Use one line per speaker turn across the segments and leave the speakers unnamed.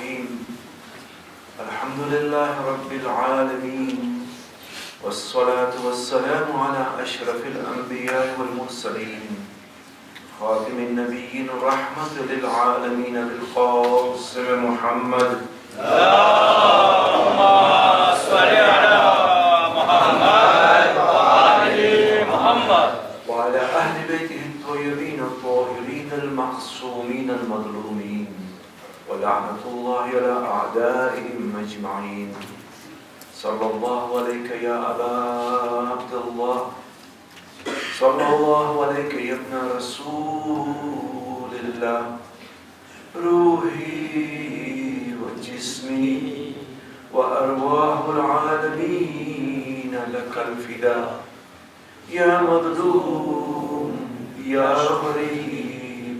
الرحيم الحمد لله رب العالمين والصلاة والسلام على أشرف الأنبياء والمرسلين خاتم النبيين رحمة للعالمين بالقاسم محمد
اللهم صل على محمد وآل محمد
وعلى أهل بيته الطيبين الطاهرين المعصومين المظلومين ولعنة الله على أعدائهم أجمعين. صلى الله عليك يا أبا عبد الله، صلى الله عليك يا ابن رسول الله، روحي وجسمي وأرواح العالمين لك الفداء يا مظلوم يا غريب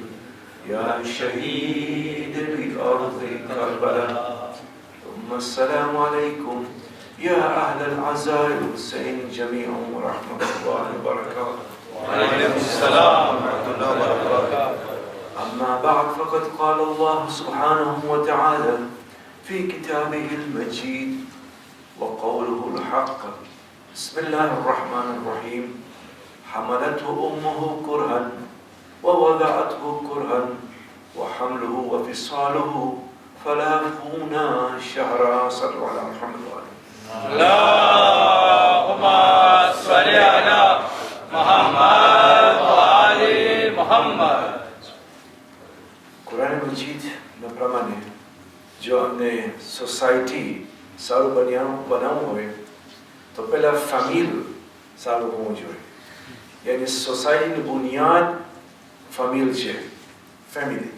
يا شهيد بأرض كربلاء. ثم السلام عليكم يا أهل العزاء الحسين جميعا ورحمة الله وبركاته.
وعليكم السلام ورحمة الله وبركاته.
أما بعد فقد قال الله سبحانه وتعالى في كتابه المجيد وقوله الحق بسم الله الرحمن الرحيم حملته أمه كرها ووضعته كرها وحمله وفصاله 30 شهرا. صلوا على محمد وآله.
اللهم صل على محمد وآل محمد.
कुरान मजीद न प्रमाणे जो हमने सोसाइटी सारू बनावવું હોય તો પહેલા ફેમિલ સારું હોવું જોઈએ. યાની સોસાયટીની બુનિયાદ ફેમિલ છે, ફેમિલી.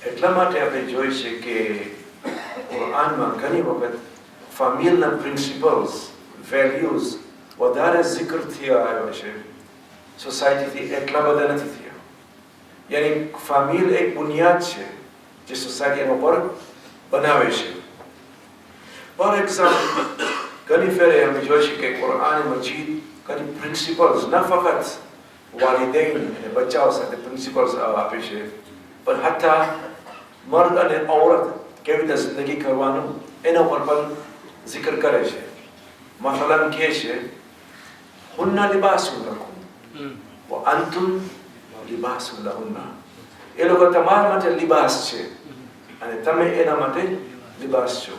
એટલા માટે આપણે જોઈ છે કે કુરાનમાં ઘણી વખત ફેમિલના પ્રિન્સિપલ્સ, વેલ્યુઝ વધારે zikr થયા આવ્યો છે. સોસાયટીથી એટલા બધા નથી થયા. યાની ફેમિલ એક બુનિયાદ છે જે સોસાયટી એના પર બનાવે છે. ફોર એક્ઝામ્પલ ઘણી ફેરે અમે જોઈ છે કે કુરાન મજીદ ઘણી પ્રિન્સિપલ્સ ન ફક્ત વાલિદૈન અને બચ્ચાઓ સાથે પ્રિન્સિપલ્સ આપે છે, પણ હત્તા મર્દ અને ઔરત કેવી રીતે જિંદગી કરવાનું એના પર પણ zikr કરે છે. મસલન કહે છે હુન્ના લિબાસુન લકુમ વ અંતુમ લિબાસુન લહુન્ના. એ લોકો તમારા માટે લિબાસ છે અને તમે એના માટે લિબાસ છો.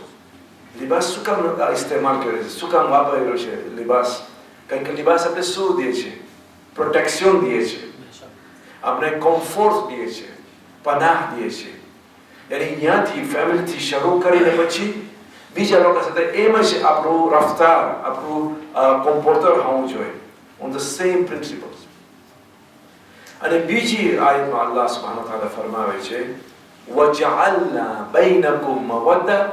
લિબાસ શું કામ ઇસ્તેમાલ કરે છે, શું કામ વાપરેલો છે લિબાસ? કારણ કે લિબાસ આપણે શું દે છે? પ્રોટેક્શન દે છે, આપણે કમ્ફર્ટ દે છે, પનાહ દે છે. યાની અહીંયાથી ફેમિલીથી શરૂ કરીને પછી બીજા લોકો સાથે એમ જ આપણું રફતાર, આપણું કમ્પોર્ટર હોવું જોઈએ, ઓન ધ સેમ પ્રિન્સિપલ્સ. અને બીજી આયતમાં અલ્લાહ સુબ્હાનહુ તઆલા ફરમાવે છે વજઅલના બૈનકુમ મવદ્દા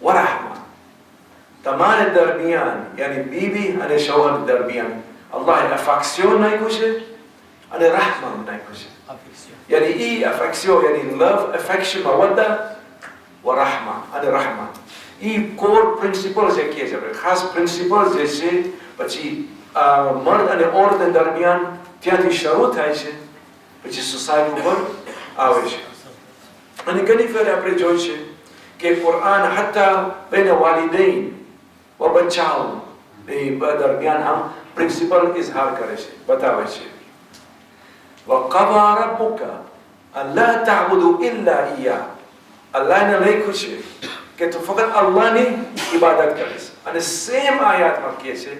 વરહમા. તમારે દરમિયાન યાની બીવી અને શૌહર દરમિયાન અલ્લાહે અફેક્શન નાખ્યું છે અને રહમત નાખ્યું છે. યાની ઈ અફેક્શન યાની લવ, અફેક્શન, મવદ્દા વરહમા અને રહમત. ઈ કોર પ્રિન્સિપલ જે કહે છે આપણે, ખાસ પ્રિન્સિપલ જે છે પછી મર્દ અને ઔરત દરમિયાન ત્યાંથી શરૂ થાય છે, પછી સોસાયટી ઉપર આવે છે. અને ઘણી ફેર આપણે જોઈ છે કે કુરાન હત્તા બેન વાલિદૈન વ બચ્ચાઓ એ દરમિયાન આમ પ્રિન્સિપલ ઇઝહાર કરે છે, બતાવે છે. વक़દા રબ્બુકા અલ્લા તઅબુદુ ઇલ્લા ઇય્યાહ. અલ્લાહને લખ્યું છે કે તું ફક્ત અલ્લાહની ઇબાદત કરીશ. અને સેમ આયાતમાં કહે છે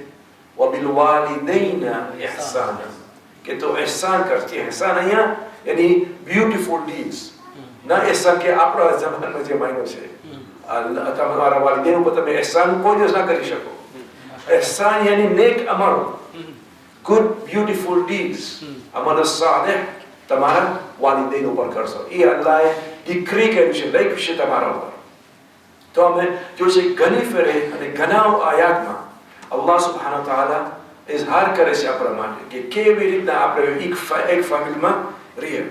વબિલવાલિદૈના ઇહસાના, કે તો એહસાન કરતી. એહસાન અહીંયા યાની બ્યુટીફુલ ડીડ્સ, ના એહસાન કે આપણા જમાનામાં જે માન્યો છે તમારા વાલિદૈન ઉપર તમે એહસાન કોઈ દિવસ ના કરી શકો. એહસાન યાની નેક અમલ, ગુડ બ્યુટીફુલ ડીડ્સ, અમલ સાલેહ તમારા વાલિદૈન ઉપર કરશો. એ અલ્લાહે ડિક્રી કર્યું છે, લખ્યું છે તમારા ઉપર. તો અમે જોઈશે ઘણી ફેરે અને ઘણા આયાતમાં અલ્લાહ સુબ્હાનહુ તઆલા ઇઝહાર કરે છે આપણા માટે કે કેવી રીતના આપણે એક ફેમિલીમાં રહીએ.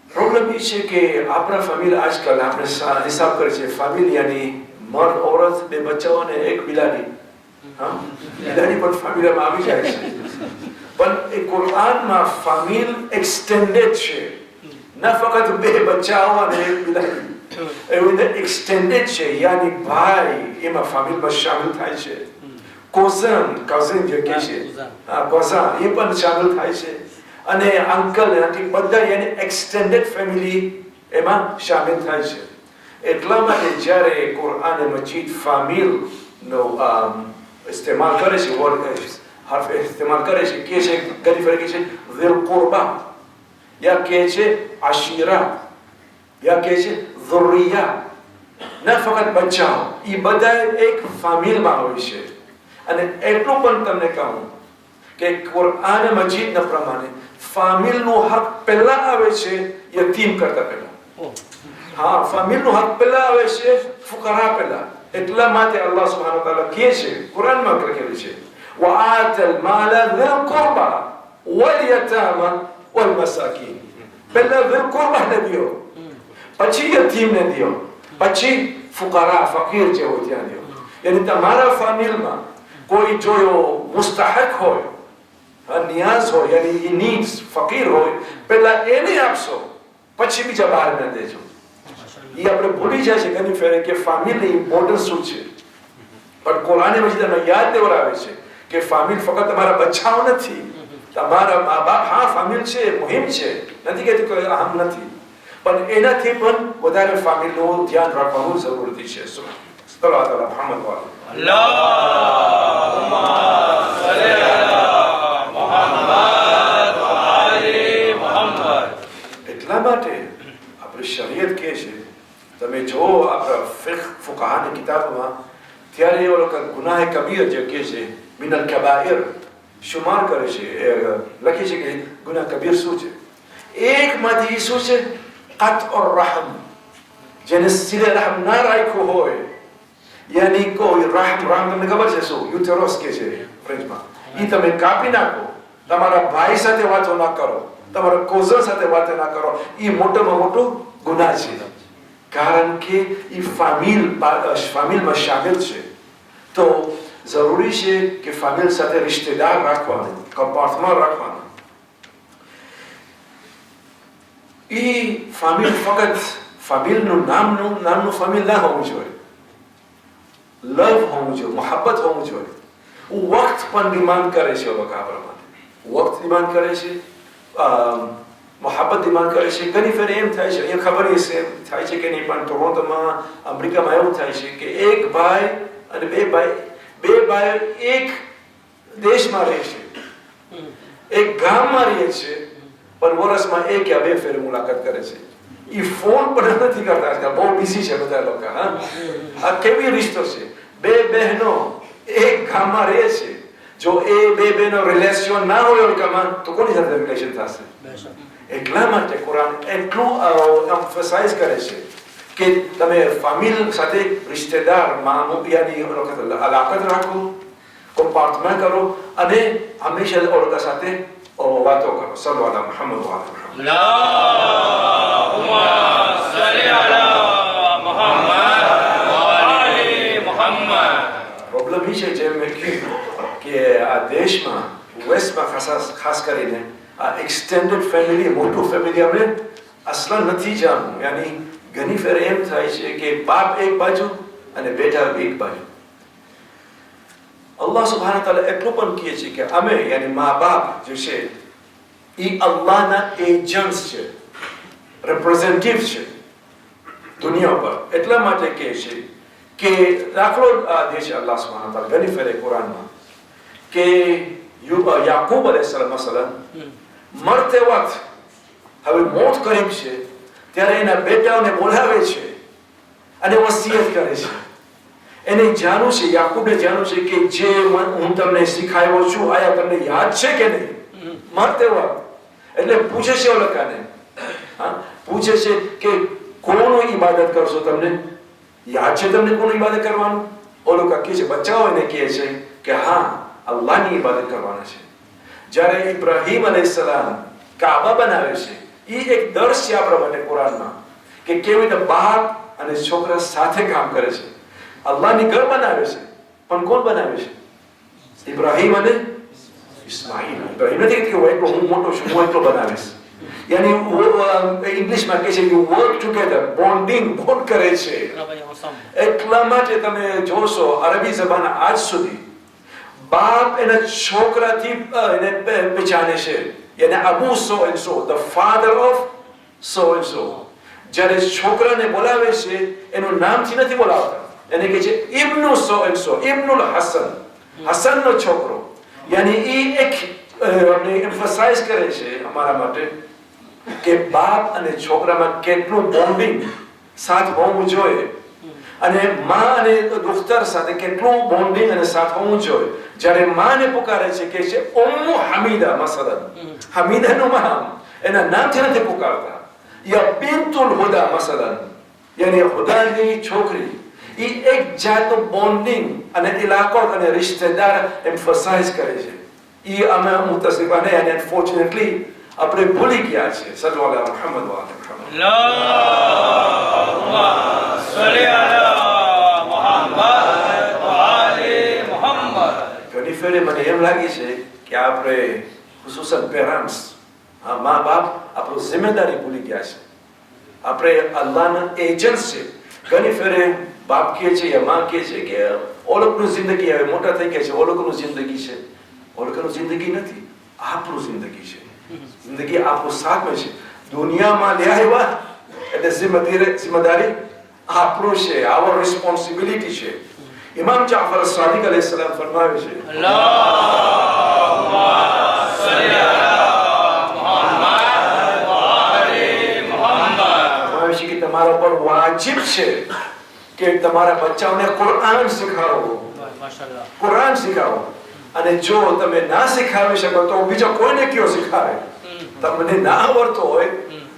પ્રોબ્લેમ એ છે કે આપણા ફેમિલી આજકાલ આપણે હિસાબ કરે છે ફેમિલી યાની મર્દ, ઔરત, બે બચ્ચાઓ અને એક બિલાડી. હા, બિલાડી પણ ફેમિલીમાં આવી જાય છે. પણ એ કુરાનમાં ફેમિલ એક્સટેન્ડેડ છે, ના ફક્ત બે બચ્ચાઓ અને એક બિલાડી, એવું એક્સટેન્ડેડ છે, યાની ભાઈ એમાં ફેમિલીમાં શામિલ થાય છે, કઝિન જે કહે છે, કોઝા એ પણ શામિલ થાય છે, અને અંકલ આંટી બધા યાની એક્સટેન્ડેડ ફેમિલી એમાં શામિલ થાય છે. એટલા માટે જ્યારે કુરાન મજીદ ફેમિલનો ઇસ્તેમાલ કરે છે, હર્ફ ઇસ્તેમાલ કરે છે, કે છે ઘણી ફરક છે ઝિલ કુરબા, યા કે છે આશીરા, યા કે છે ઝુરિયા, ના ફક્ત બચ્ચાઓ, એ બધા એક ફેમિલમાં હોય છે. અને એટલું પણ તમને કહું કે કુરાન મજીદના પ્રમાણે ફેમિલનો હક પહેલા આવે છે યતીમ કરતા પહેલા. હા, ફેમિલનો હક પહેલા આવે છે ફુકરા પહેલા. એટલા માટે અલ્લાહ સુબ્હાનહુ વ તઆલા કહે છે, કુરાનમાં લખેલું છે, વઆતલ માલ ઝિલ કુરબા વલ યતામા વલ મસાકીન. પહેલા ઝિલ કુરબાને દો, પછી યતીમને દો, પછી ફુકરા ફકીર જે હોય ત્યાં દો. યાની તમારા ફેમિલમાં કોઈ જો મુસ્તહક હોય, નિયાઝ હોય, યાની નીડ્સ ફકીર હોય, પહેલા એને આપશો, પછી બીજા બહાર ન દેજો. એ આપણે ભૂલી જાય છે ઘણી ફેરે કે ફેમિલી ઇમ્પોર્ટન્સ શું છે. પણ કુરાન મજીદ યાદ દેવડાવે છે કે ફેમિલ ફક્ત તમારા બચ્ચાઓ નથી, તમારા મા બાપ, હા ફેમિલ છે, મુહિમ છે, નથી કહેતી કોઈ અહમ નથી, પણ એનાથી પણ વધારે ફેમિલનું ધ્યાન રાખવાનું જરૂરી છે. સલ્લલ્લાહુ અલા મુહમ્મદ વ
અલ્લાહુમ્મા સલ્લી અલા મુહમ્મદ વ આલી મુહમ્મદ.
એટલા માટે આપણી શરીયત કહે છે, તમે જો આપણા ફિqh ફુકાહાની કિતાબમાં, ત્યારે એ લોકો ગુનાહ કબીર જે કહે છે, મિનલ કબાઈર શુમાર કરે છે, લખી છે કે ગુનાહ કબીર શું છે. એકમાંથી શું છે? કત્ઉર રહમ, જેને સિલે રહમ ના રાખ્યો હોય, યાની કોઈ રહમ તમને ખબર છે શું? યુટેરસ કે છે ફ્રેન્ચમાં. એ તમે કાપી નાખો, તમારા ભાઈ સાથે વાતો ના કરો, તમારા કોઝન સાથે વાતો ના કરો, એ મોટામાં મોટું ગુનાહ છે. કારણ કે એ ફેમિલમાં શામિલ છે. તો જરૂરી છે કે ફેમિલ સાથે રિશ્તેદાર રાખવાનું, કમ્પાર્ટમાં રાખવાનું. એ ફેમિલ ફક્ત ફેમિલનું નામનું ફેમિલ ના હોવું જોઈએ, લવ હોવું જોઈએ, મોહબ્બત હોવું જોઈએ. વક્ત પણ ડિમાન્ડ કરે છે લોકો આપણા માટે, વક્ત ડિમાન્ડ કરે છે, મોહબ્બત ડિમાન્ડ કરે છે. ઘણી ફેર એમ થાય છે, અહીંયા ખબર છે એમ થાય છે કે નહીં, પણ ટોરોન્ટોમાં, અમેરિકામાં એવું થાય છે કે એક ભાઈ અને બે ભાઈ એક દેશમાં રહે છે, એક ગામમાં રહે છે, પણ વર્ષમાં એક યા બે ફેર મુલાકાત કરે છે. એ ફોન પણ નથી કરતા, આજકાલ બહુ બિઝી છે બધા લોકો. હા, આ કેવી રિશ્તો છે? બે બહેનો એક ગામમાં રહે છે, જો એ બે બહેનો રિલેશન ના હોય ઓળખામાં, તો કોની સાથે રિલેશન થશે? એટલા માટે કુરાન એટલું એમ્ફસાઇઝ કરે છે કે તમે ફેમિલ સાથે રિશ્તેદાર યાની અલાકત રાખો, કમ્પાર્ટમેન્ટ કરો, અને હંમેશા ઓળખા સાથે વાતો કરો. સલ્લલ્લાહુ અલા મુહમ્મદ વ આલિhi મુહમ્મદ.
અલ્લાહુમ્મા સલ્લી અલા મુહમ્મદ વ આલી મુહમ્મદ.
પ્રોબ્લેમ એ છે, જેમ મેં કહ્યું કે આ દેશમાં વેસ્ટમાં ખાસ કરીને આ એક્સટેન્ડેડ ફેમિલી, મોટું ફેમિલી આપણે અસલા નથી જાણવું. યાની ઘણી ફેર એમ થાય છે કે બાપ એક બાજુ અને બેટા એક બાજુ. અલ્લાહ સુબ્હાનહુ વ તઆલા એટલું પણ કહે છે કે અમે યાની મા બાપ જે છે એ અલ્લાહના એજન્ટ્સ છે, રિપ્રેઝેન્ટેટિવ છે દુનિયા પર. એટલા માટે કહે છે કે દાખલો દે છે અલ્લાહ સુબ્હાનહુ વ તઆલા ઘણી ફેર કુરાનમાં કે યાકૂબ અલૈહિસ્સલામ મસલન મરતે વખત, હવે મોત કરીબ છે, ત્યારે એના બેટાઓને બોલાવે છે અને વસિયત કરે છે. એને જાણવું છે, યાકૂબને જાણવું છે કે જે હું તમને શીખાવ્યો છું, આયા તમને યાદ છે કે નહીં? મરતે વખત એટલે પૂછે છે ઓલકાને, પૂછે છે કે કોનું ઇબાદત કરશો? તમને યાદ છે તમને કોનું ઇબાદત કરવાનું? ઓલકા કહે છે, બચ્ચાઓ એને કહે છે કે હા, અલ્લાહની ઇબાદત કરવાના છે. જ્યારે ઇબ્રાહીમ અલૈહિસ્સલામ કાબા બનાવે છે, એ એક દર્શ છે આપણા માટે કુરાનમાં કે કેવી રીતે બાપ અને છોકરા સાથે કામ કરે છે. અલ્લાહની ઘર બનાવે છે, પણ કોણ બનાવે છે? ઇબ્રાહીમ અને ઇસ્માઇલ. ઇબ્રાહીમ નથી કે હું મોટો છું, હું એટલો બનાવીશ. યાની ઇંગ્લિશમાં કહે છે યુ વર્ક ટુગેધર, બોન્ડ કરે છે. એટલા માટે તમે જોશો અરબી જબાન આજ સુધી બાપ એના છોકરાથી એને પહચાને છે, યાની અબુ so and so, the father of so and so. જ્યારે છોકરાને બોલાવે છે એનું નામથી નથી બોલાવતા, એને કહે છે ઇબ્નુ સો એન્ડ સો, ઇબ્નુલ હસન, હસનનો છોકરો. યાની એ એક એમ્ફસાઇઝ કરે છે અમારા માટે કે બાપ અને છોકરામાં કેટલું બોન્ડિંગ સાથ હોવું જોઈએ, અને માં અને દુખ્તર સાથે કેટલું બોન્ડિંગ અને સાથ હોવું જોઈએ. જ્યારે માને પુકારે છે કે છે ઉમ્મુ હમીદા, મસલન હમીદાનું નામ એના નામથી નથી પુકારતા, યા બિન્તુલ હુદા મસલન, યાની હુદાની છોકરી. એ એક જાતનું બોન્ડિંગ અને ઇલાકો અને રિશ્તેદાર એમ્ફસાઇઝ કરે છે. એ અમે મુતસિફાને અને અનફોર્ચ્યુનેટલી આપણે ભૂલી ગયા છે. સલ્લલ્લાહુ અલા મુહમ્મદ વ અલા મુહમ્મદ.
અલ્લાહુમ્મા સલ્લી અલા મુહમ્મદ વ આલી મુહમ્મદ.
ઘણી ફેરે મને એમ લાગે છે કે આપણે ખુસૂસન પેરેન્ટ્સ, મા બાપ, આપણું જિમ્મેદારી ભૂલી ગયા છે. આપણે અલ્લાહના એજન્ટ છે. ઘણી ફેરે બાપ કહે છે યા માં કહે છે કે ઓ લોકોની જિંદગી હવે મોટા થઈ ગયા છે, ઓ લોકોની જિંદગી છે. ઓ લોકોની જિંદગી નથી, આપણું જિંદગી છે. જિંદગી આપણું સાથ છે. દુનિયામાં લે આવ્યા એટલે જિમ્મેદારી આપણું છે, our responsibility છે. ઇમામ જાફર સાદિક અલૈહિસ સલામ ફરમાવે છે
અલ્લાહુમ્મા સલ્લી અલા મુહમ્મદ વ આલી મુહમ્મદ.
કે તમારા પર વાજિબ છે કે તમારા બચ્ચાઓને કુરાન શીખવાડો, કુરાન શીખવાડો. અને જો તમે ના શીખવી શકો તો બીજા કોઈને કયો શીખવાડે. તમને ના આવડતો હોય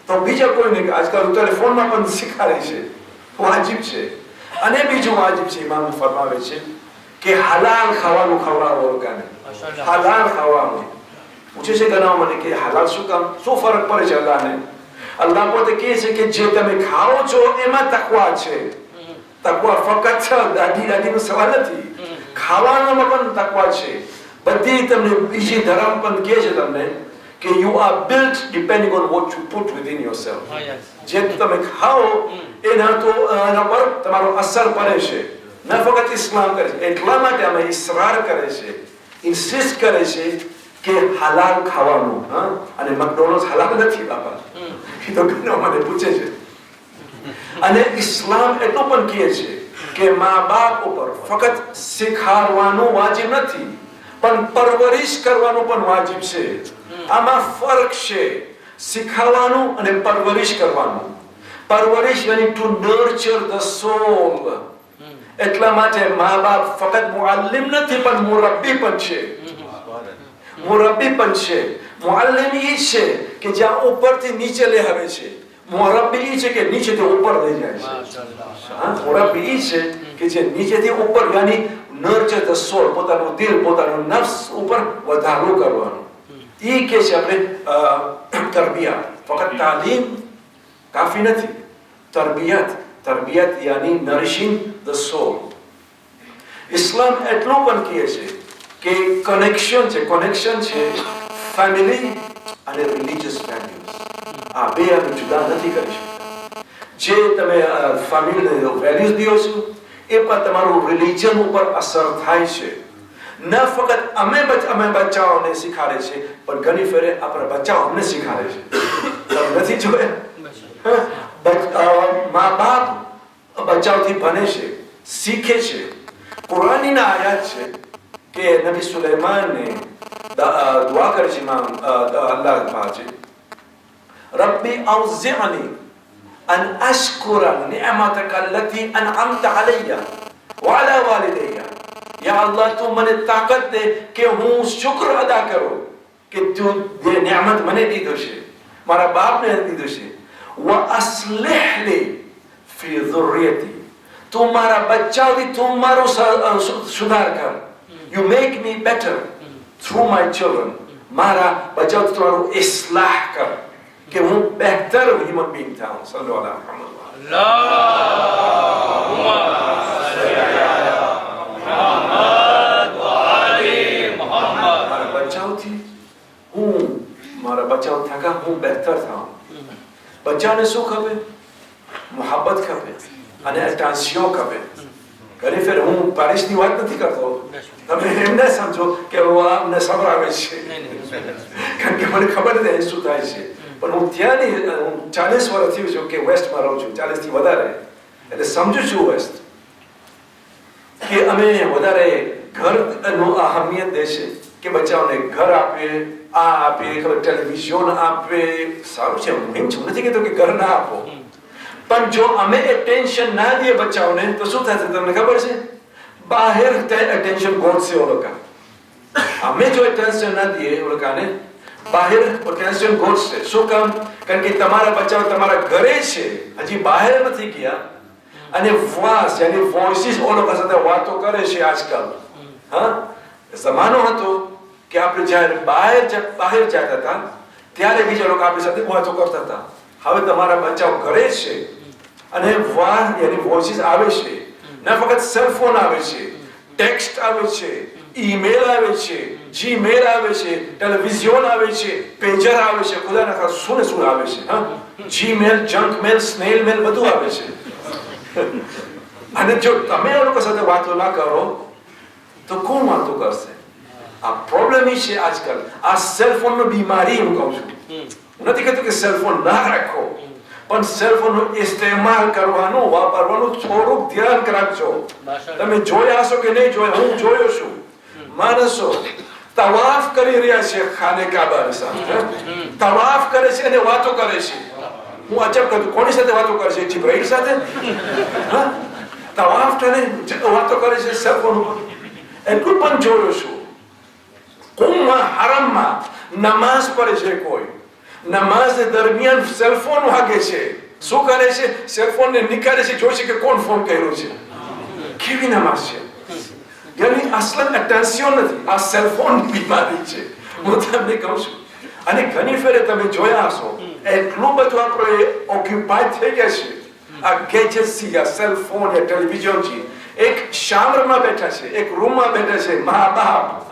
તો બીજા કોઈને, આજકાલ ટેલિફોનમાં પણ શીખવાડે છે. વાજિબ છે. અને બીજું વાજિબ છે, ઇમામ ફરમાવે છે કે હલાલ ખાવાનું ખવડાવો લોકોને, હલાલ ખાવાનું. પૂછે છે ઘણા મને કે હલાલ શું કામ, શું ફરક પડે છે અલ્લાહને? અલ્લાહ પોતે કહે છે કે જે તમે ખાઓ છો એમાં તકવા છે. તકવા ફક્ત દાદીનો સવાલ નથી, ખાવામાં પણ તકવા છે. બધી તમને બીજી ધર્મ પણ કહે છે તમને કે you are built depending on what you put within yourself. જે તમે ખાઓ એના પર તમારો અસર પડે છે. ન ફક્ત ઇસ્લામ કરે છે, એટલા માટે અમે ઇસરાર કરે છે, ઇન્સિસ્ટ કરે છે કે હલાલ ખાવાનું. અને મેકડોનલ્ડ્સ હલાલ નથી બાપા, એ તો ઘણા મને પૂછે છે. અને ઇસ્લામ એટલું પણ કહે છે કે મા બાપ ઉપર ફક્ત શીખવાડવાનું વાજિબ નથી, પણ પરવરિશ કરવાનું પણ વાજિબ છે. આમાં ફરક છે, શીખવાનું અને પરવરિશ કરવાનું. પરવરિશ યાની ટુ નર્ચર ધ સોલ. એટલા માટે મા બાપ ફક્ત મુઅલ્લિમ નથી પણ મુરબ્બી પણ છે. મુરબ્બી પણ છે. મુઅલ્લિમ એ છે કે જ્યાં ઉપરથી નીચે લઈ આવે છે. મુરબ્બી એ છે કે નીચેથી ઉપર લઈ જાય છે. મુરબ્બી એ છે કે જે નીચેથી ઉપર, યાની નર્ચર ધ સોલ, પોતાનું દિલ, પોતાનું નફ્સ ઉપર વધારો કરવાનું. એ કે છે આપણે તરબિયત. ફક્ત તાલીમ કાફી નથી, તરબિયત યાની નરિશિંગ ધ સોલ. ઇસ્લામ એટલું પણ કહે છે કે કનેક્શન છે ફેમિલી અને રિલીજિયસ વેલ્યુઝ. આ બે આપણે જુદા નથી કરી શકતા. જે તમે ફેમિલી વેલ્યુઝ દો છો એ પણ તમારું રિલીજન ઉપર અસર થાય છે. ન ફક્ત અમે બચ્ચાઓને શીખવાડે છે, પણ ઘણી ફેરે આપણા બચ્ચાઓ અમને શીખવાડે છે. તમે નથી જોયા? મા બાપ બચ્ચાઓથી ભણે છે, શીખે છે. કુરાનના આયાત છે કે નબી સુલેમાનને દુઆ કરે છે અલ્લાહ પાસે, રબ્બી અઉઝિઅની અન અશ્કુરા નિઅમતક અલ્લતી અનઅમત અલૈયા વ અલા વાલિદૈયા. યા અલ્લાહ, તું મને તાકાત દે કે હું શુક્ર અદા કરું કે તું જે નિયામત મને દીધો છે, મારા બાપને દીધો છે. વ અસ્લિહ લી ફી ધુર્રિયતી, તું મારા બચ્ચાઓથી તું મારો સુધાર કર. You make me better through my children. મારા બચ્ચાઓથી તમારું ઇસ્લાહ કર કે હું બહેતર હ્યુમન બીંગ થાઉં. સલ્લલ્લાહુ અલા મુહમ્મદ.
અલ્લાહુમ્મા સલ્લી અલા મુહમ્મદ વ આલી મુહમ્મદ.
મારા બચ્ચાઓથી હું મારા बच्चाओं थका हूँ बेहतर था बच्चा ने શું ખપે મોહબ્બત ખપે અને અટેન્શન ખપે ઘરે ફેર હું પારિશની વાત નથી કરતો તમે એમ ન સમજો કે અમને સબર આવે છે કારણ કે મને ખબર નથી શું થાય છે પણ હું ત્યાંની હું 40 વર્ષ થયું છું કે વેસ્ટમાં રહું છું 40 થી વધારે એટલે સમજુ છું વેસ્ટ કે અમે વધારે ઘરનો અહમિયત દેશે કે બચ્ચાઓને ઘર આપે આ આપે ટેલિવિઝન આપે સારું છે હું નથી કહેતો કે ઘર ના આપો પણ જો અમે એટેન્શન ના દઈએ બચ્ચાઓને તો શું થશે તમને ખબર છે બહાર એટેન્શન ગોતશે ઓ લોકો અમે જો એટેન્શન ના દઈએ ઓ લોકોને બહાર એટેન્શન ગોતશે શું કામ કારણ કે તમારા બચ્ચાઓ તમારા ઘરે છે હજી બહાર નથી ગયા અને વોઇસ યાની વોઇસીસ ઓ લોકો સાથે વાતો કરે છે આજકાલ હા જમાનો હતો કે આપણે જ્યારે બહાર જતા હતા ત્યારે બીજા લોકો આપણી સાથે વાતો કરતા હતા હવે તમારા બચ્ચાઓ ઘરે છે અને વાહ યાની વોઇસીસ આવે છે ના ફક્ત સેલ ફોન આવે છે ટેક્સ્ટ આવે છે ઈમેલ આવે છે જીમેલ આવે છે ટેલિવિઝન આવે છે પેજર આવે છે ખુદા ના શું ને શું આવે છે હા જીમેલ જંક મેલ સ્નેલ મેલ બધું આવે છે અને જો તમે આ લોકો સાથે વાતો ના કરો તો કોણ વાતો કરશે આ પ્રોબ્લેમ છે આજકાલ આ સેલ ફોન નો બીમારી હું કહું છું હું નથી કહેતો કે સેલ ફોન ના રાખો પણ સેલ ફોન નો ઇસ્તેમાલ કરવાનો વાપરવાનું થોડુંક ધ્યાન રાખજો તમે જોયા હશો કે નહીં જોયા હું જોયો છું માણસો તવાફ કરી રહ્યા છે ખાને કાબાની સામે તવાફ કરે છે અને વાતો કરે છે હું અચબ કરું કોની સાથે વાતો કરે છે જિબ્રાઈલ સાથે તવાફ કરે વાતો કરે છે સેલ ફોન ઉપર એટલું પણ જોયો છું કોમમાં હરામમાં નમાઝ પડે છે કોઈ નમાઝ દરમિયાન સેલ ફોન વાગે છે શું કરે છે સેલ ફોન ને નીકાળે છે જોઈ છે કે કોણ ફોન કર્યો છે કેવી નમાઝ છે યાની અસલ અટેન્શન નથી આ સેલ ફોન બીમારી છે હું તમને કહું છું અને ઘણી ફેરે તમે જોયા હશો એટલું બધું આપણે ઓક્યુપાઈડ થઈ ગયા છે આ ગેજેટ્સ થી આ સેલ ફોન या ટેલિવિઝન થી એક શામરમાં બેઠા છે એક રૂમમાં બેઠા છે મા બાપ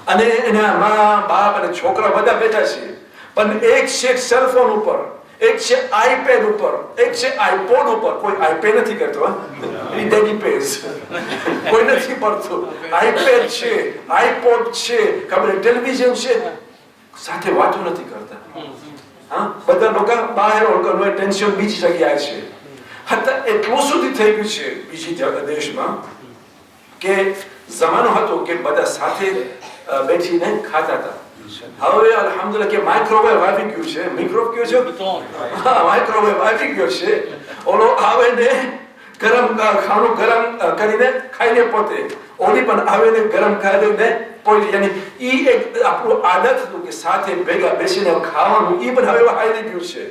અને એના મા બાપ અને છોકરા બધા બેઠા છે પણ એક છે સેલ ફોન ઉપર એક છે આઈપેડ ઉપર એક છે આઈપોડ ઉપર કોઈ આઈપેડ નથી કરતો એ ડેડી પેસ કોઈ નથી પડતું આઈપેડ છે આઈપોડ છે ખબર ટેલિવિઝન છે સાથે વાતો નથી કરતા હા બધા લોકો બહાર ઓળખવાનું ટેન્શન બીજી જગ્યાએ છે હતા એટલું સુધી થઈ ગયું છે બીજી દેશમાં કે જમાનો હતો કે બધા સાથે બેઠીને ખાતા હતા હવે અલ્હમ્દુલિલ્લાહ કે માઇક્રોવેવ આવી ગયું છે માઇક્રોવેવ કયો છે હા માઇક્રોવેવ આવી ગયો છે ઓલો આવે ને ગરમ ખાણું ગરમ કરીને ખાઈને પોતે ઓલી પણ આવે ને ગરમ ખાઈને કોઈ યાની ઈ એક આપણું આદત હતું કે સાથે ભેગા બેસીને ખાવાનું ઈ પણ હવે હારી ગયું છે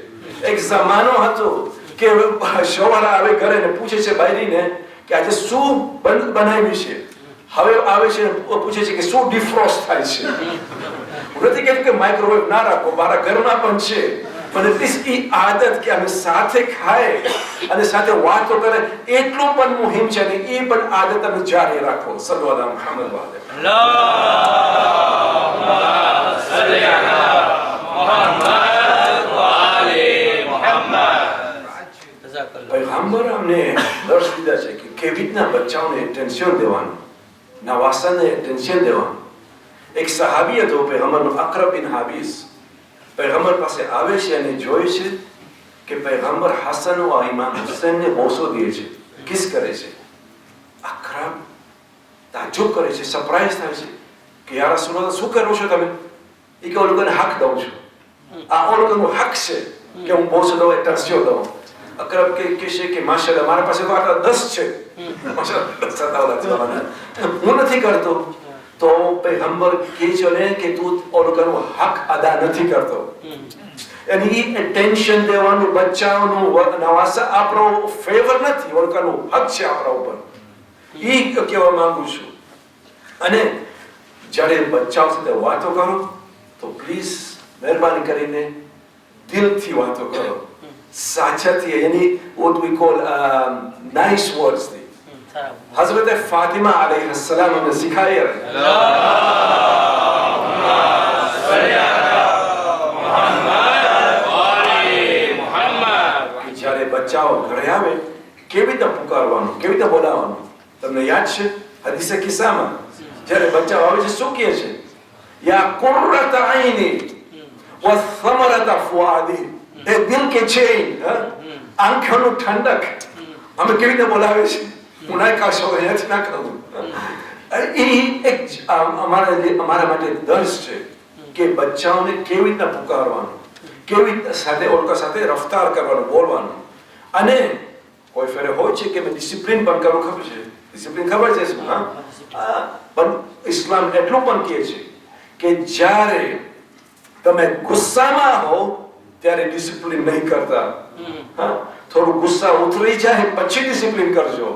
એક જમાનો હતો કે સવારે આવે ઘરે ને પૂછે છે બાયરીને કે આજે શું બનાવ્યું છે હવે આવે છે પૂછે છે કે શું ડિફ્રોસ્ટ થાય છે હું નથી કહેતો કે માઇક્રોવેવ ના રાખો મારા ઘરમાં પણ છે પણ એટલીસ્ટ ઈ આદત કે અમે સાથે ખાય અને સાથે વાતો કરે એટલું પણ મુહિમ છે ને એ પણ આદત તમે જારી રાખો સલ્લલ્લાહુ અલા મુહમ્મદ વાલે અલ્લાહુમ્મા સલ્લી અલા મુહમ્મદ વાલે મુહમ્મદ પૈગંબર અમને દર્શ દીધા છે કે કેવી રીતના બચ્ચાઓને એટેન્શન દેવાનું નવાસાને એટેન્શન દેવાનું એક સહાબી હતો પૈગંબરનો અકરબ બિન હાબીસ પૈગંબર પાસે આવે છે અને જોઈ છે કે પૈગંબર હસન વ ઇમામ હુસૈનને બોસો દે છે કિસ કરે છે અકરબ તાજુબ કરે છે સરપ્રાઈઝ થાય છે કે યા રસૂલલ્લાહ શું કરો છો તમે એ કે ઓલોને હક દઉં છું આ ઓલોનો હક છે કે હું બોસો દઉં એટેન્શન દઉં અકરબ કે છે કે માશાઅલ્લાહ મારા પાસે તો આટલા 10 છે માશાઅલ્લાહ હું નથી કરતો તો પૈગંબર કહે છે ને કે તું ઓલોનો હક અદા નથી કરતો એની એટેન્શન દેવાનું બચ્ચાઓનું નવાસા આપણો ફેવર નથી ઓલોનો હક છે આપણા ઉપર ઈ કહેવા માંગુ છું અને જ્યારે બચ્ચાઓ સાથે વાતો કરો તો પ્લીઝ મહેરબાની કરીને દિલથી વાતો કરો સાચાથી યાની what we call nice words થી हजरत फातिमा अलैहिस्सलाम ने सिखाया अल्लाहुम्मा सल्ली अला मुहम्मद જ્યારે બચ્ચાઓ ઘરે આવે કેવી રીતે પુકારવાનું, કેવી રીતે બોલાવવાનું? તમને યાદ છે હદીસે કિસ્સામાં જ્યારે બચ્ચાઓ આવે છે શું કહે છે? યા કુર્રત આઈની વ સમરત ફુઆદી, એ દિલ કે ચેન, આંખોનું ઠંડક. અમે કેવી રીતે બોલાવે છે? હું ના કાશો અહીંયાથી ના કહું. એ એક અમારા માટે દર્શ છે કે બચ્ચાઓને કેવી રીતે પુકારવાનું, કેવી રીતે સાથે ઓળખા સાથે રફતાર કરવાનું, બોલવાનું. અને કોઈ ફેરે હોય છે કે મેં ડિસિપ્લિન પણ કરવું, ખબર છે? ડિસિપ્લિન ખબર છે શું? પણ ઇસ્લામ એટલું પણ કહે છે કે જ્યારે તમે ગુસ્સામાં હો ત્યારે ડિસિપ્લિન નહીં કરતા. થોડું ગુસ્સા ઉતરી જાય પછી ડિસિપ્લિન કરજો.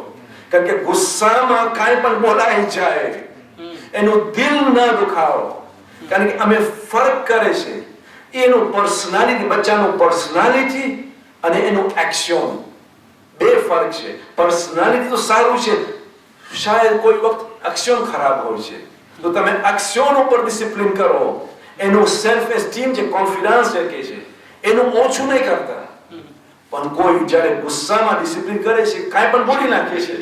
કારણ કે ગુસ્સામાં કાંઈ પણ બોલાઈ જાય, એનું દિલ ન દુખાવો. કારણ કે અમે ફરક કરે છે એનું પર્સનાલિટી, બચ્ચાનું પર્સનાલિટી અને એનું એક્શન, બે ફરક છે. પર્સનાલિટી તો સારું છે, શાયદ કોઈ વખત એક્શન ખરાબ હોય છે, તો તમે એક્શન ઉપર ડિસિપ્લિન કરો. એનું સેલ્ફ એસ્ટીમ છે, કોન્ફિડન્સ છે કે છે, એનું ઓછું નહીં કરતા. પણ કોઈ જ્યારે ગુસ્સામાં ડિસિપ્લિન કરે છે, કાંઈ પણ બોલી નાખે છે,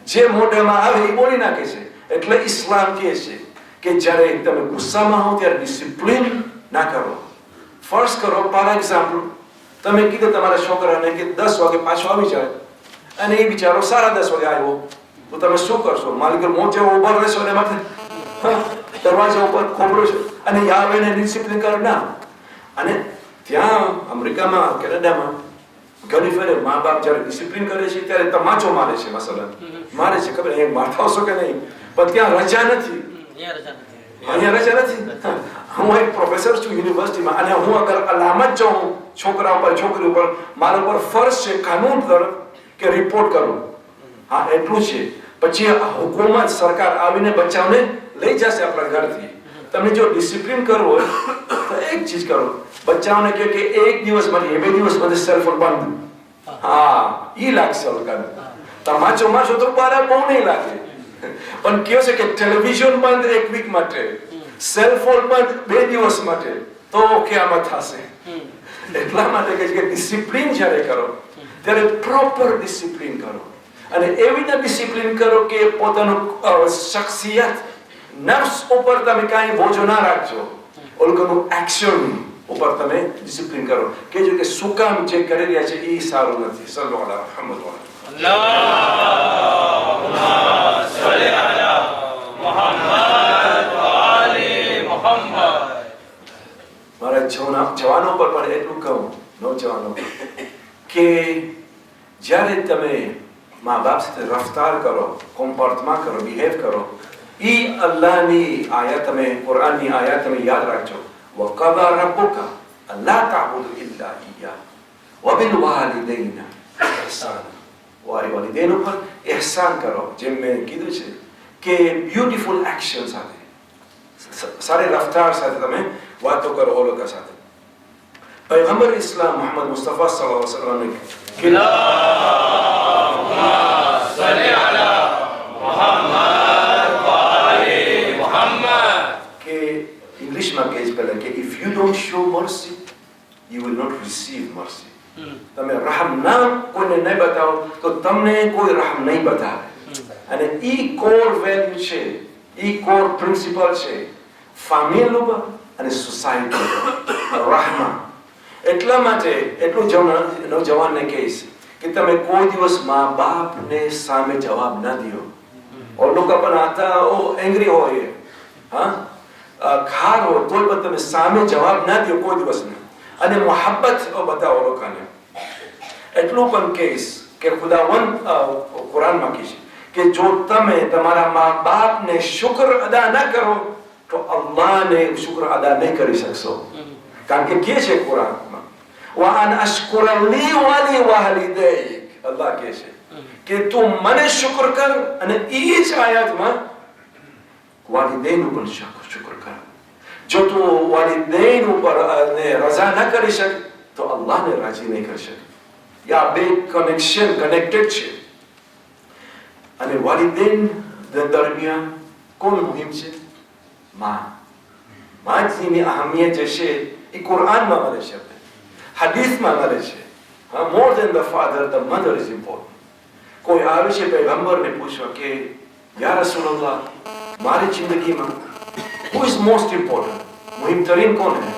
જે મોઢામાં આવે એ બોલી નાખે છે. એટલે ઇસ્લામ કહે છે કે જ્યારે તમે ગુસ્સામાં હો ત્યારે ડિસિપ્લિન ના કરો. ફર્સ્ટ કરો, ફોર એક્ઝામ્પલ તમે કીધું તમારા છોકરાને કે 10 વાગે પાછો આવી જાય અને એ બિચારો 10:30 વાગે આવ્યો, તો તમે શું કરશો? માલિક મોચે ઉભા રહેશો અને માથે દરવાજા ઉપર ખોબરો છે અને આવે ને ડિસિપ્લિન કરો ના. અને ત્યાં અમેરિકામાં, કેનેડામાં ઘણી ફેરે મા બાપ જ્યારે ડિસિપ્લિન કરે છે ત્યારે તમાચો મારે છે, મસલન મારે છે, ખબર એ મારતા હશો કે નહીં, પણ ત્યાં રજા નથી. અહીંયા રજા નથી. હું એક પ્રોફેસર છું યુનિવર્સિટીમાં, અને હું અગર અલામત જાઉં છોકરા ઉપર, છોકરી ઉપર, મારા ઉપર ફરજ છે કાનૂન તરફ કે રિપોર્ટ કરું. હા, એટલું છે. પછી હુકુમત, સરકાર આવીને બચ્ચાઓને લઈ જશે આપણા ઘરથી. તમે જો ડિસિપ્લિન કરવો હોય તો એક ચીજ કરો, બચ્ચાઓને કહે કે 1 દિવસ માટે, 2 દિવસ માટે સેલફોન બંધ. હા, ઈ લાગશે ઓળખાને. તમાચો મારશો તો બારા બહુ નહીં લાગે. પણ કયો છે કે ટેલિવિઝન બંધ 1 વીક માટે, સેલફોન બંધ 2 દિવસ માટે, તો ક્યામત થશે. એટલા માટે કહે છે કે ડિસિપ્લિન જ્યારે કરો ત્યારે પ્રોપર ડિસિપ્લિન કરો. અને એવી રીતે ડિસિપ્લિન કરો કે પોતાનું શખ્સિયત, નફ્સ ઉપર તમે કાંઈ બોજો ના રાખજો. ઓલકોનું એક્શન ઉપર તમે ડિસિપ્લિન કરો. કહેજો કે શું કામ જે કરી રહ્યા છે એ સારું નથી. સલ્લુ અલા મુહમ્મદ મારા જવાનો પર પણ એટલું કહું, નોજવાનો, કે જ્યારે તમે મા બાપ સાથે રફતાર કરો, કોમ્પોર્ટમાં કરો, બિહેવ કરો, ઈ અલ્લાહની આયત, તમે કુરાનની આયત તમે યાદ રાખજો. વक़દા રબ્બુકા અલ્લા તાબુદુ ઇલ્લા ઇય્યાહુ વબિલ વાલિદૈન ઇહસાના. વાલિદૈન ઉપર ઇહસાન કરો. જેમ મેં કીધું છે કે બ્યુટીફુલ એક્શન સાથે, સારી રફતાર સાથે તમે વાતો કરો ઓ લોકો સાથે. પૈગંબર ઇસ્લામ મુહમ્મદ મુસ્તફા સલ્લલ્લાહુ અલૈહિ વસલ્લમ ઇંગ્લિશમાં કહે છે પહેલા કે if you don't show mercy you will not receive mercy. તમે રહમ ના કોઈને નહીં બતાવો તો તમને કોઈ રહમ નહીં બતાવે. અને ઈ કોર વેલ્યુ છે, ઈ કોર પ્રિન્સિપલ છે ફેમિલી અને સોસાયટી રહમા. એટલા માટે એટલું નવજવાનને કહીશ કે તમે કોઈ દિવસ મા બાપને સામે જવાબ ના દો. ઓર લોકો પણ આતા એંગ્રી હોય, હા, ખાર હોય તો પણ તમે સામે જવાબ ના દો કોઈ દિવસ ના. અને મોહબ્બત બતાવો લોકોને. એટલું પણ કહીશ કે ખુદાવંદ કુરાનમાં કહે છે કે જો તમે તમારા મા બાપને શુક્ર અદા ના કરો તો અલ્લાહને શુક્ર અદા નહીં કરી શકશો. કારણ કે કહે છે કુરાનમાં wa an ashkura li wa li walidayk. અલ્લાહ કહે છે કે તું મને શુક્ર કર, અને એ જ આયતમાં વાલિદૈન ઉપર શુક્ર કર. જો તું વાલિદૈન ઉપર રજા ન કરી શકે તો અલ્લાહને રાજી નહીં કરી શકે. આ બે કનેક્શન કનેક્ટેડ છે. અને વાલિદૈન દરમિયાન કોણ મુહિમ છે? માં. માજીની અહમિયત જે છે એ કુરાનમાં મળે છે, હદીસમાં મળે છે. More than the father, the mother is important. કોઈ આવે છે પૈગંબરને પૂછવા કે યા રસૂલલ્લાહ મારી જિંદગીમાં who is most important? મુહિમ તરીન કોણ હે?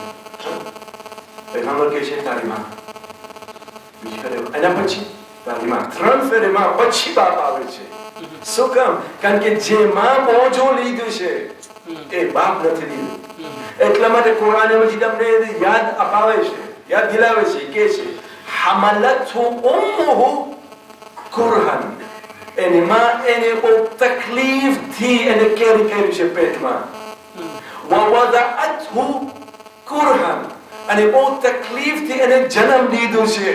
પૈગંબર કહે છે તારી માં. બીજી ફેરે એના પછી તારી માં. 3 ફેરે માં પછી બાપ આવે છે. શું કામ? કારણ કે જે માં બોજો લીધું છે એ બાપ નથી લીધું. એટલા માટે કુરાન મજીદ અમને યાદ અપાવે છે, યાદ દિલાવે છે કે છે હમલતુ ઉમ્મુહુ કુરહન. એની માં એને બહુ તકલીફથી એને કેરી કર્યું છે પેટમાં. વવદઅતહુ કુરહન. અને બહુ તકલીફથી એને જન્મ લીધું છે,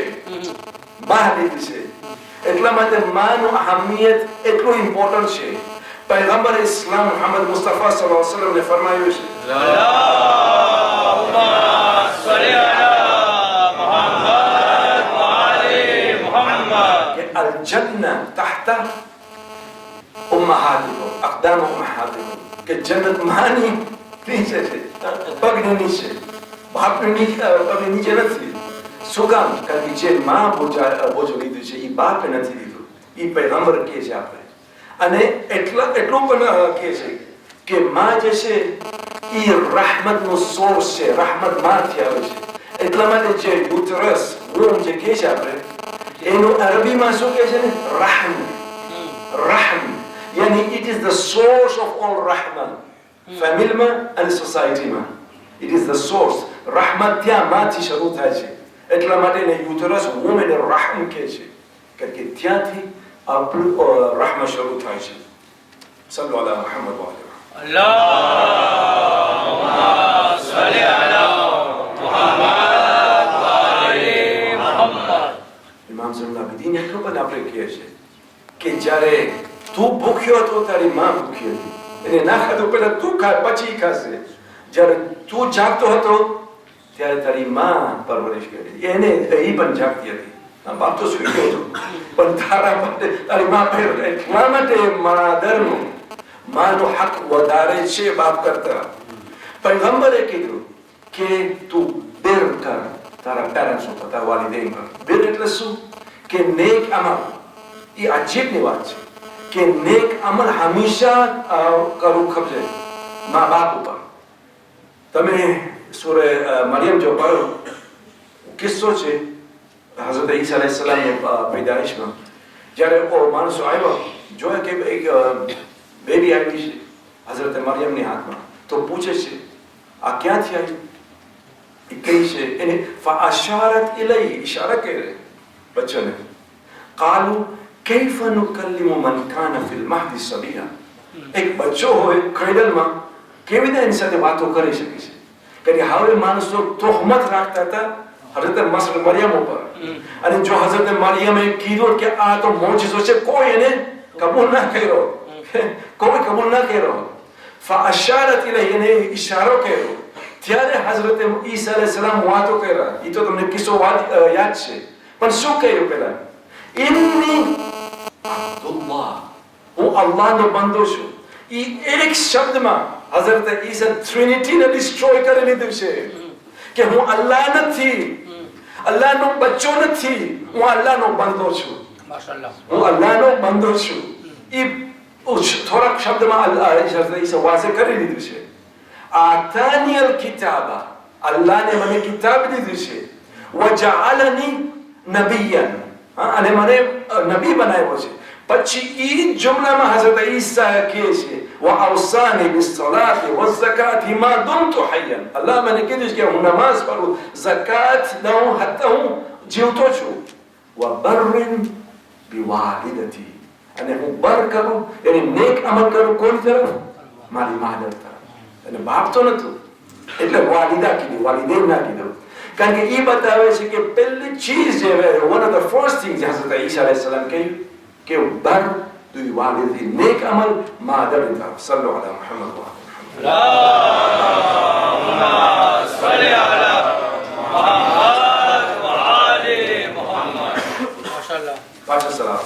બહાર લીધું છે. એટલા માટે માનું અહમિયત એટલું ઇમ્પોર્ટન્ટ છે. પૈગંબર ઇસ્લામ મુહમ્મદ મુસ્તફા સલ્લલ્લાહુ અલૈહિ વસલ્લમ ને ફરમાયું છે
અલ્લાહુમ્મા સલ્લી અલા મુહમ્મદ વ આલી મુહમ્મદ
કે અલ જન્નહ તહતા ઉમ્મહાતિકુમ અقدام ઉમ્મહાતિકુમ કે જન્નત માની નીચે છે, પગની નીચે. બાપની નીચે પગની નીચે નથી. શું કામ? કારણ કે જે માં બોજો લીધું છે એ બાપ નથી લીધું. એ પૈગંબર કહે છે આપણે. અને એટલું પણ કહે છે કે માં જે છે એ રહમતનો સોર્સ છે, રહમત માંથી આવે છે. એટલા માટે જે યુટરસ womb જે કહે છે આપણે એનું અરબીમાં શું કહે છે ને? રહમ. રહમ યાની it is the source of all rahmah. ફેમિલીમાં અને સોસાયટીમાં it is the source. Rahmat ત્યાં માંથી શરૂ થાય છે. એટલા માટે એને યુટરસ womb એને રહમ કહે છે, કારણ કે ત્યાંથી આપણું રહમત શરૂ થાય છે. સલ્લુ અલા મુહમ્મદ વ આલિહી.
અલ્લાહુમ્મા સલ્લી અલા મુહમ્મદ વ આલી મુહમ્મદ.
ઇમામ ઝૈનુલ આબિદીન એટલું પણ આપણે કહે છે કે જ્યારે તું ભૂખ્યો હતો તારી માં ભૂખી હતી. એને ના ખાધું પહેલા તું ખા પછી ખાશે. જ્યારે તું જાગતો હતો ત્યારે તારી માં પરવરિશ કરી. એને એ પણ જાગતી હતી. બાપ તો સુઈ ગયો હતો પણ તારા માટે તારી માં પહેર. એટલા માટે માદરનો માનો હક વધારે છે બાપ કરતા. પૈગંબરે કીધું કે તું બેર કર તારા પેરેન્ટ્સ ઉપર, તારા વાલિદૈન પર. બેર એટલે શું? કે નેક અમલ. એ અજીબની વાત છે કે નેક અમલ હંમેશા કરવું ખપશે મા બાપ ઉપર. તમે સૂરે મરિયમ જો પઢો, કિસ્સો છે હઝરત ઈસા અલૈહિસ સલામની પેદાઈશમાં. જ્યારે માણસો આવ્યા, જોયા કે એક બેબી આવી છે હઝરત મરિયમની હાથમાં, તો પૂછે છે આ ક્યાંથી આવી? એ કહે છે એને ફઅશારત ઇલૈ, ઇશારા કરે બચ્ચાને. કાલુ કૈફ નુકલ્લિમુ મન કાન ફિલ મહદી સબિયા. એક બચ્ચો હોય ક્રેડલમાં, કેવી રીતે એની સાથે વાતો કરી શકે છે? કે હવે માણસો તોહમત રાખતા હતા હઝરત મરિયમ ઉપર. અને જો હઝરત મરિયમે કીધું કે આ તો મોજિઝો છે, કોઈ એને કબૂલ ના કર્યો, કોઈ કબૂલ ના કર્યો. ફઅશારત ઇલૈ, એને ઇશારો કર્યો. ત્યારે હઝરત ઈસા અલૈહિસ સલામ વાતો કર્યા. એ તો તમને કિસ્સો યાદ છે. પણ શું કહ્યું પહેલા? ઇન્ની અબ્દુલ્લાહ, હું અલ્લાહનો બંદો છું. એ એક શબ્દમાં હઝરત ઈસા ટ્રિનિટીને ડિસ્ટ્રોય કરી લીધું છે કે હું અલ્લાહ નથી, અલ્લાહનો બચ્ચો નથી, હું અલ્લાહનો બંદો છું. હું અલ્લાહનો બંદો છું. એ થોડાક શબ્દમાં હઝરત ઈસા વાઝે કરી દીધું છે. આતાનિયલ કિતાબા, અલ્લાહને મને કિતાબ દીધું છે. વજઅલની નબિયન, અને મને નબી બનાવ્યો છે. પછી એ જુમલામાં હઝરત ઈસા કહે છે વઅવસાની બિસ્સલાતિ વઝકાતિ મા દુમતુ હય્યન. અલ્લાહ મને કીધું છે કે હું નમાઝ પઢું, ઝકાત દઉં હતા હું જીવતો છું. વબર્રિન બિવાલિદતી, અને હું બર કરું, એને નેક અમલ કરું. કોની તરફ? મારી માદર તરફ. અને બાપ તો નતું, એટલે વાલિદા કીધું, વાલિદૈન ના કીધું. કારણ કે એ બતાવે છે કે પહેલી ચીજ જે one of the first things હઝરત ઈસા અલૈહિસ સલામ કહ્યું કે બર તું વાલિદી, નેક અમલ માદર તરફ. સલ્લુ અલા મુહમ્મદ વ આલિહી.
અલ્લાહુમ્મા સલ્લી અલા મુહમ્મદ વ આલી મુહમ્મદ. માશાઅલ્લાહ.
પાછા સલામ.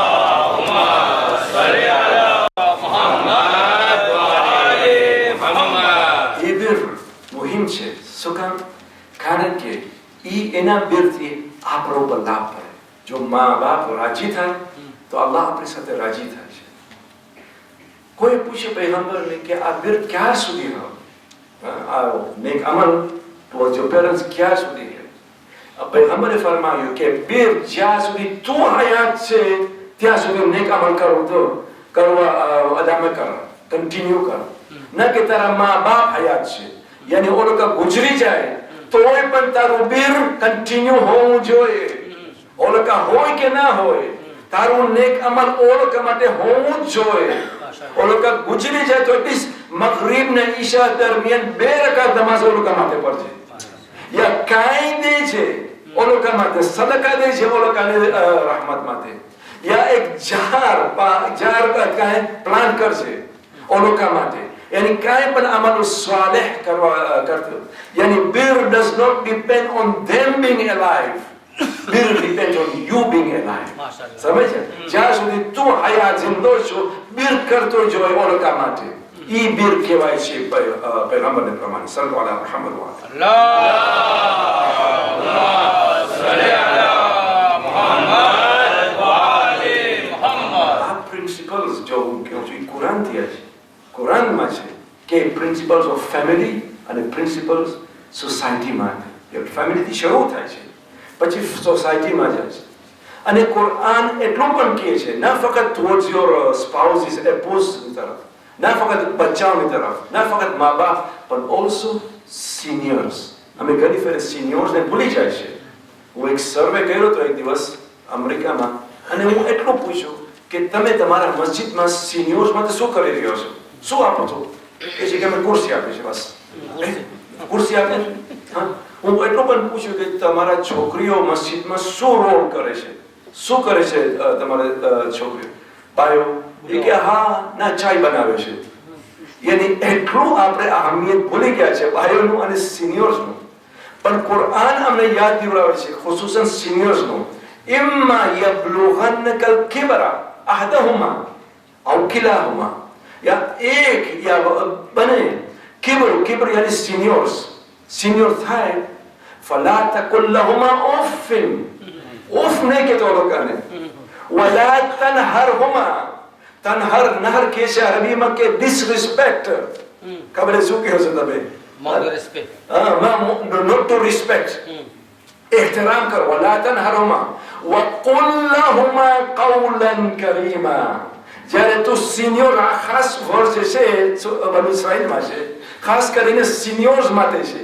અલ્લાહુમ્મા સલ્લી અલા મુહમ્મદ વ આલી મુહમ્મદ.
એ બિર મુહિમ છે. શું કામ? કારણ કે એના બિરથી આપણો પર લાભ પડે. જો મા બાપ રાજી થાય તો અલ્લાહ આપણી સાથે રાજી થાય છે. કોઈ પૂછે પૈગંબરને કે આ બિર ક્યાં સુધી આ નેક અમલ towards your parents ક્યાં સુધી છે? પૈગંબરે ફરમાવ્યું કે બિર જ્યાં સુધી તું હયાત છે ત્યાં સુધી નેક અમલ કરવા અદા કર, કન્ટિન્યુ કર. ન કે તારા મા બાપ હયાત છે યાની ઓ લોકો ગુજરી જાય તોય પણ તારું બિર કન્ટિન્યુ હોવું જોઈએ. ઓ લોકો હોય કે ના હોય તારું નેક અમલ ઓ લોકો માટે હોવું જ જોઈએ. ઓ લોકો ગુજરી જાય તો એટલીસ્ટ મગરીબ ને ઈશા દરમિયાન 2 રકાત નમાઝ ઓ લોકો માટે પડશે. યા કાંઈ દે છે ઓ લોકો માટે, સદકા દે છે ઓ લોકોને રહમત માટે, યા એક ઝાડ કાંઈ પ્લાન્ટ કરશે ઓ લોકો માટે. યાની કાંઈ પણ અમલ સ્વાલેહ કરતો યાની bir does not depend on them being alive. Bir depends on you being alive. સમજ છે? જ્યાં સુધી તું હયાત જિંદો છો bir કરતો જોઈએ ઓ લોકો માટે. ઈ bir કહેવાય છે પૈગંબરને પ્રમાણે. સલ્લલ્લાહુ અલા મુહમ્મદ વા
અલ્લાહ સલ્લી અલા મુહમ્મદ વા આલિ મુહમ્મદ.
આ પ્રિન્સિપલ્સ જો હું કહું છું કુરાનથી છે. કુરાનમાં છે કે પ્રિન્સિપલ્સ ઓફ ફેમિલી અને પ્રિન્સિપલ્સ સોસાયટીમાં. ફેમિલીથી શરૂ થાય છે પછી સોસાયટીમાં જાય છે. અને કુરાન એટલું પણ કહે છે ન ફક્ત towards your spouses એપોઝની તરફ, ન ફક્ત બચ્ચાઓની તરફ, ન ફક્ત મા બાપ પણ ઓલ્સો સિનિયર્સ. અમે ઘણી ફેર સિનિયર્સને ભૂલી જાય છે. હું એક સર્વે કર્યો હતો એક દિવસ અમેરિકામાં અને હું એટલું પૂછ્યું કે તમે તમારા મસ્જિદમાં સિનિયર્સ માટે શું કરી રહ્યો છો, શું આપો છો? એ છે કે અમે ખુરશી આપીએ છીએ. બસ ખુરશી આપીએ છીએ. હા, હું એટલું પણ પૂછ્યું કે તમારા છોકરીઓ મસ્જિદમાં શું રોલ કરે છે, શું કરે છે તમારે છોકરીઓ ભાઈઓ? એ કે હા ના ચાય બનાવે છે. યાની એટલું આપણે અહમિયત ભૂલી ગયા છે ભાઈઓનું અને સિનિયર્સનું. પણ કુરાન અમને યાદ દિલાવે છે ખુસૂસન સિનિયર્સનું. ઇમ્મા યબલુગન્નકા અલ-કિબરા અહદહુમા અવ કિલાહુમા, યા એક યા બને કિબર યાની સિનિયર થાય ફલા તકુલ લહુમા ઉફિન, ઉફ નહીં કહેતો લોકોને. વલા તનહરહુમા, નહર કે છે અરબીમાં કે ડિસરિસ્પેક્ટ. ખબર શું કહો છો તમે? not to respect. احترام کر. ولا تنهرهما وقل لهما قولا كريما. જ્યારે તું સિનિયર ખાસ વર્ડ છે બનુ ઇસ્રાઈલમાં છે, ખાસ કરીને સિનિયર્સ માટે છે.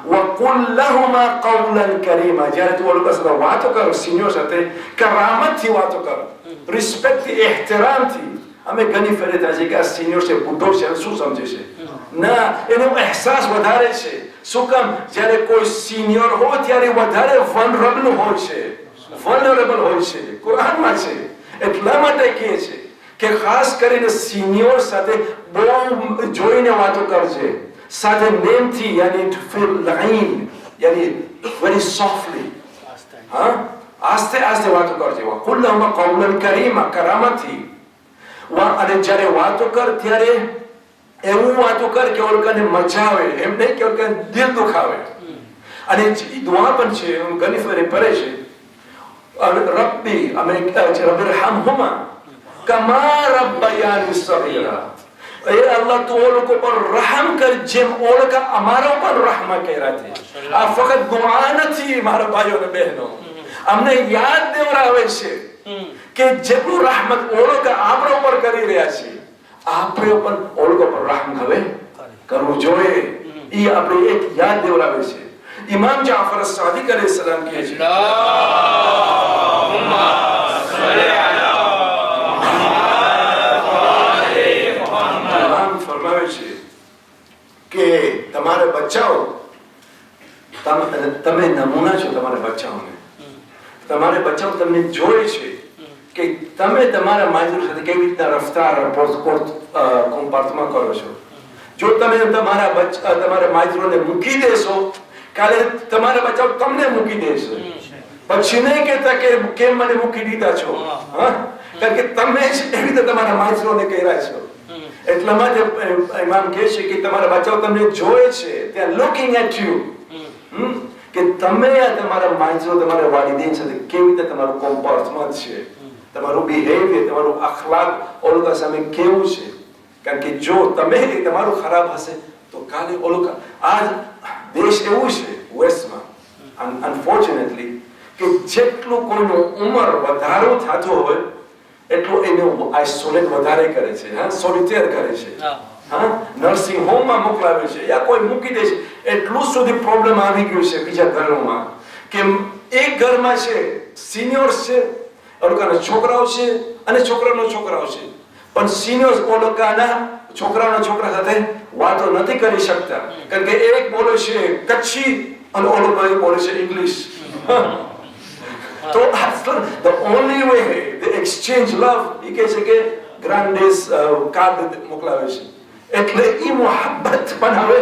وقل لهما قولا كريما. જ્યારે તું લોકો સાથે વાતો કર સિનિયર સાથે કરામતથી વાતો કર, રિસ્પેક્ટથી, એહતરામથી. અમે ઘણી ફેરે થાય છે કે આ સિનિયર છે બુઢો છે શું સમજે છે? ના, એનો અહેસાસ વધારે છે. શું કામ? જ્યારે કોઈ સિનિયર હોય ત્યારે વધારે વલ્નરેબલ હોય છે. કુરાનમાં છે એટલા માટે કહે છે કે ખાસ કરીને સિનિયર સાથે બહુ જોઈને વાતો કરજે, સાથે નેમથી યાની ફિલ લાઈન યાની વેરી સોફ્ટલી, હા આસ્તે આસ્તે વાતો કરજે. વકુલ લહુમા કૌલન કરીમા, કરામતથી. અને જ્યારે વાતો કર ત્યારે એવું વાતો કર કે ઓળખાને મજા આવે, એમ નહીં કે ઓળખાને દિલ દુખાવે. અને દુઆ પણ છે ઘણી ફેરે પડે છે રબ્બી રબ્બિરહમહુમા કમા રબ્બયાની સગીરા. એ અલ્લાહ તું ઓ લોકો પર રહમ કર જેમ ઓ લોકો અમારા ઉપર રહમ કર્યા છે. આ ફક્ત દુઆ નથી મારા ભાઈઓ અને બહેનો, અમને યાદ દેવડાવે છે કે જેટલું rahmat ઓ લોકો આપણા ઉપર કરી રહ્યા છે આપણે પણ ઓ લોકો પર રહમ હવે કરવું જોઈએ. એ આપણે એક યાદ દેવડાવે છે. ઇમામ જાફર સાદિક અલૈહિસ સલામ કહે છે અલ્લાહુમ્મા સલ્લી અલા મુહમ્મદ. ઇમામ ફરમાવે છે કે તમારા બચ્ચાઓ, તમે નમૂના છો તમારા બચ્ચાઓને. તમારે બચ્ચાઓ તમને જોઈ છે કે તમે તમારા માજરો સાથે કેવી રીતના રફતાર કોમ્પાર્ટમાં કરો છો. જો તમે તમારા માજરોને મૂકી દેશો, કાલે તમારા બચ્ચાઓ તમને મૂકી દેશે. પછી નહીં કહેતા કે કેમ મને મૂકી દીધા છો, કારણ કે તમે જ એવી રીતે તમારા માજરોને કર્યા છો. એટલા માટે ઇમામ કહે છે કે તમારા બચ્ચાઓ તમને જોઈ છે, they are looking at you. કે તમે તમારા માણસો તમારા વાલિદેન સાથે કેવી રીતે તમારું કોમ્પોર્ટમેન્ટ છે, તમારું બિહેવિયર, તમારું અખલાક ઓલુકા સામે કેવું છે. કારણ કે જો તમે તમારું ખરાબ હશે તો કાલે ઓલુકા આજ દેશ એવું છે વેસ્ટમાં અનફોર્ચ્યુનેટલી કે જેટલું કોઈનું ઉંમર વધારો થતો હોય એટલું એને આઇસોલેટ વધારે કરે છે, સોલિટેર કરે છે, નર્સિંગ હોમમાં મોકલાવે છે યા કોઈ મૂકી દે છે. એટલું સુધી પ્રોબ્લેમ આવી ગયું છે બીજા ઘરોમાં કે એક ઘરમાં છે સિનિયર્સ છે, ઓલોકાના છોકરાઓ છે અને છોકરાનો છોકરાઓ છે, પણ સિનિયર્સ ઓલોકાના છોકરાના છોકરા સાથે વાતો નથી કરી શકતા કારણ કે એક બોલે છે કચ્છી અને ઓલો બોલે છે ઇંગ્લિશ. તો the only way they exchange love એ કહે છે કે ગ્રાન્ડેસ કાર્ડ મોકલાવે છે એટલે એ મોહબ્બત પણ હવે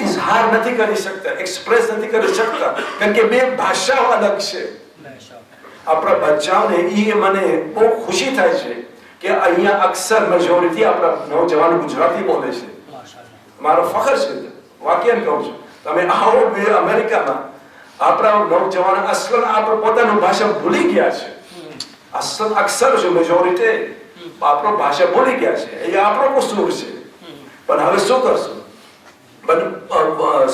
ઇઝહાર નથી કરી શકતા, એક્સપ્રેસ નથી કરી શકતા કારણ કે બે ભાષાઓ અલગ છે. આપણા બચ્ચાઓને એ મને બહુ ખુશી થાય છે કે અહીંયા અક્સર મેજોરિટી આપણા નવજવાન ગુજરાતી બોલે છે. મારો ફખર છે, વાક્યન કહું છું. તમે આવો અમેરિકામાં આપણા નવજવાન અસલ આપણે પોતાનું ભાષા ભૂલી ગયા છે. અસલ અક્સર છે મેજોરિટી આપણો ભાષા ભૂલી ગયા છે. એ આપણો કસૂર છે. પણ હવે શું કરશું?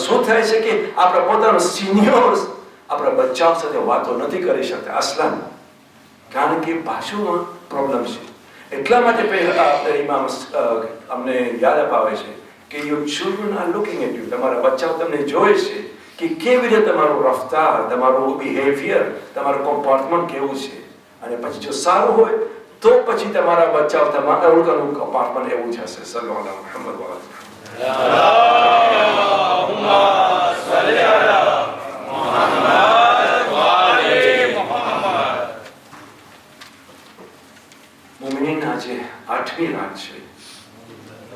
શું થાય છે કે આપણા પોતાના સિનિયર્સ આપણા બચ્ચાઓ સાથે વાતો નથી કરી શકતા અસલન, કારણ કે ભાષામાં પ્રોબ્લેમ છે. એટલા માટે પહેલા ઇમામ અમને યાદ અપાવે છે કે your children are looking at you. તમારા બચ્ચાઓ તમને જોઈ છે કે કેવી રીતે તમારું રફતાર, તમારું બિહેવિયર, તમારું કોમ્પોર્ટમેન્ટ કેવું છે. અને પછી જો સારું હોય તો પછી તમારા બચ્ચાઓ તમારું કોમ્પોર્ટમેન્ટ એવું જ હશે. સલ્લલ્લાહુ અલા મુહમ્મદ વ
અલ્લાહુમ્મા સલ્લી અલા મુહમ્મદ વ આલી મુહમ્મદ.
મોમિનીન, આજે 8મી રાત છે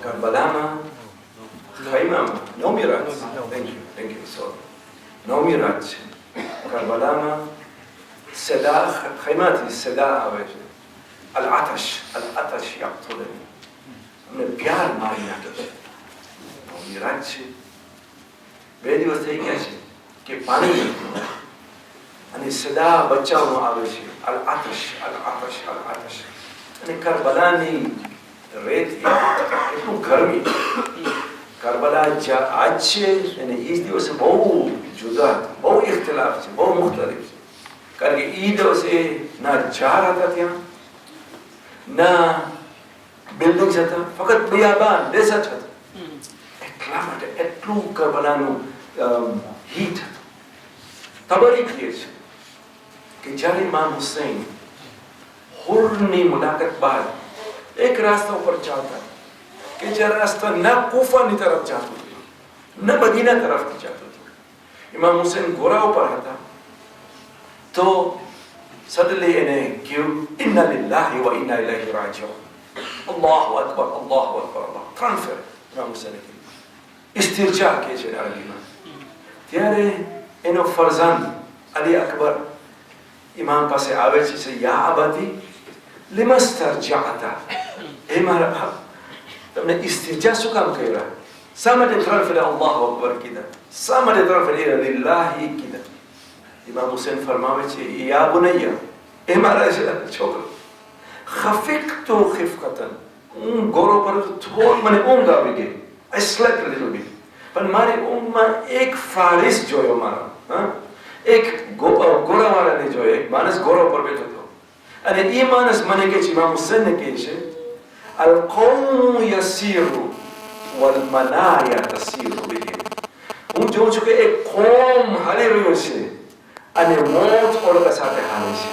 કરબલામાં, ખૈમામાં 9મી રાત. થેન્ક યુ સોરી, 9મી રાત છે કરબલામાં. સદા ખૈમાથી સદા આવે છે, અલ આતશ યક્તુલની, અમને પ્યાર મારી નાખે છે. 9મી રાત છે, 2 દિવસ થઈ ગયા છે કે પાણી નથી અને સદા બચ્ચાઓનો આવે છે અલ આતશ. અને કરબલાની રેત એટલું ગરમી, કરબલા આજ છે અને એ દિવસે બહુ જુદા, બહુ ઇખ્તિલાફ છે, બહુ મુખ્તલિફ છે. કારણ કે એ દિવસે ના ઝાડ હતા ત્યાં, ના બિલ્ડિંગ્સ હતા, ફક્ત બિયાબાન દેશ જ હતા. એટલા માટે એટલું કરબલાનું હીટ હતું. તબરી કહે છે કે જ્યારે ઇમામ હુસૈન હુરની મુલાકાત બાદ એક રાસ્તા ઉપર ચાલતા કે જે રાસ્તા ન કૂફાની તરફ જતો હતો ન મદીના તરફથી જતો હતો. ઇમામ હુસૈન ઘોડા ઉપર હતા તો સડનલી એને કહ્યું ઇન્ના લિલ્લાહી વ ઇન્ના ઇલૈહિ રાજિઉન. અલ્લાહુ અકબર, અલ્લાહુ અકબર, અલ્લાહ. 3 ફેર ઇમામ હુસૈને કહ્યું. ઇસ્તિરજા કહે છે અરબીમાં. ત્યારે એનો ફરઝાન અલી અકબર ઇમામ પાસે આવે છે, યા અબતી લિમસ્તરજાતા, હે મારા બાપ તમને ઇસ્તિરજા શું કામ કર્યા? શા માટે 3 ફેર અલ્લાહુ અકબર કીધા? શા માટે 3 ફેર લિલ્લાહી કીધા? ઇમામ હુસૈન ફરમાવે છે, યા બુનૈયા, એ મારા છોકરો, ખફિકતુ ખિફકતન, હું ગોરો પર થોડ મને ઊંઘ આવી ગઈ. I slept a little bit. પણ મારી ઊંઘમાં એક ફારિસ જોયો મારા, એક ઘોડાવાળાને જોયો, એક માણસ ઘોડા પર બેઠો હતો. અને એ માણસ મને કહે છે, ઇમામ હુસૈનને કહે છે, અલ કૌમ યસીરુ વલ મનાયા તસીરુ બિહિમ. હું જોઉં છું કે એક કોમ હાલી રહ્યો છે અને મોત ઓલોકા સાથે હાલે છે.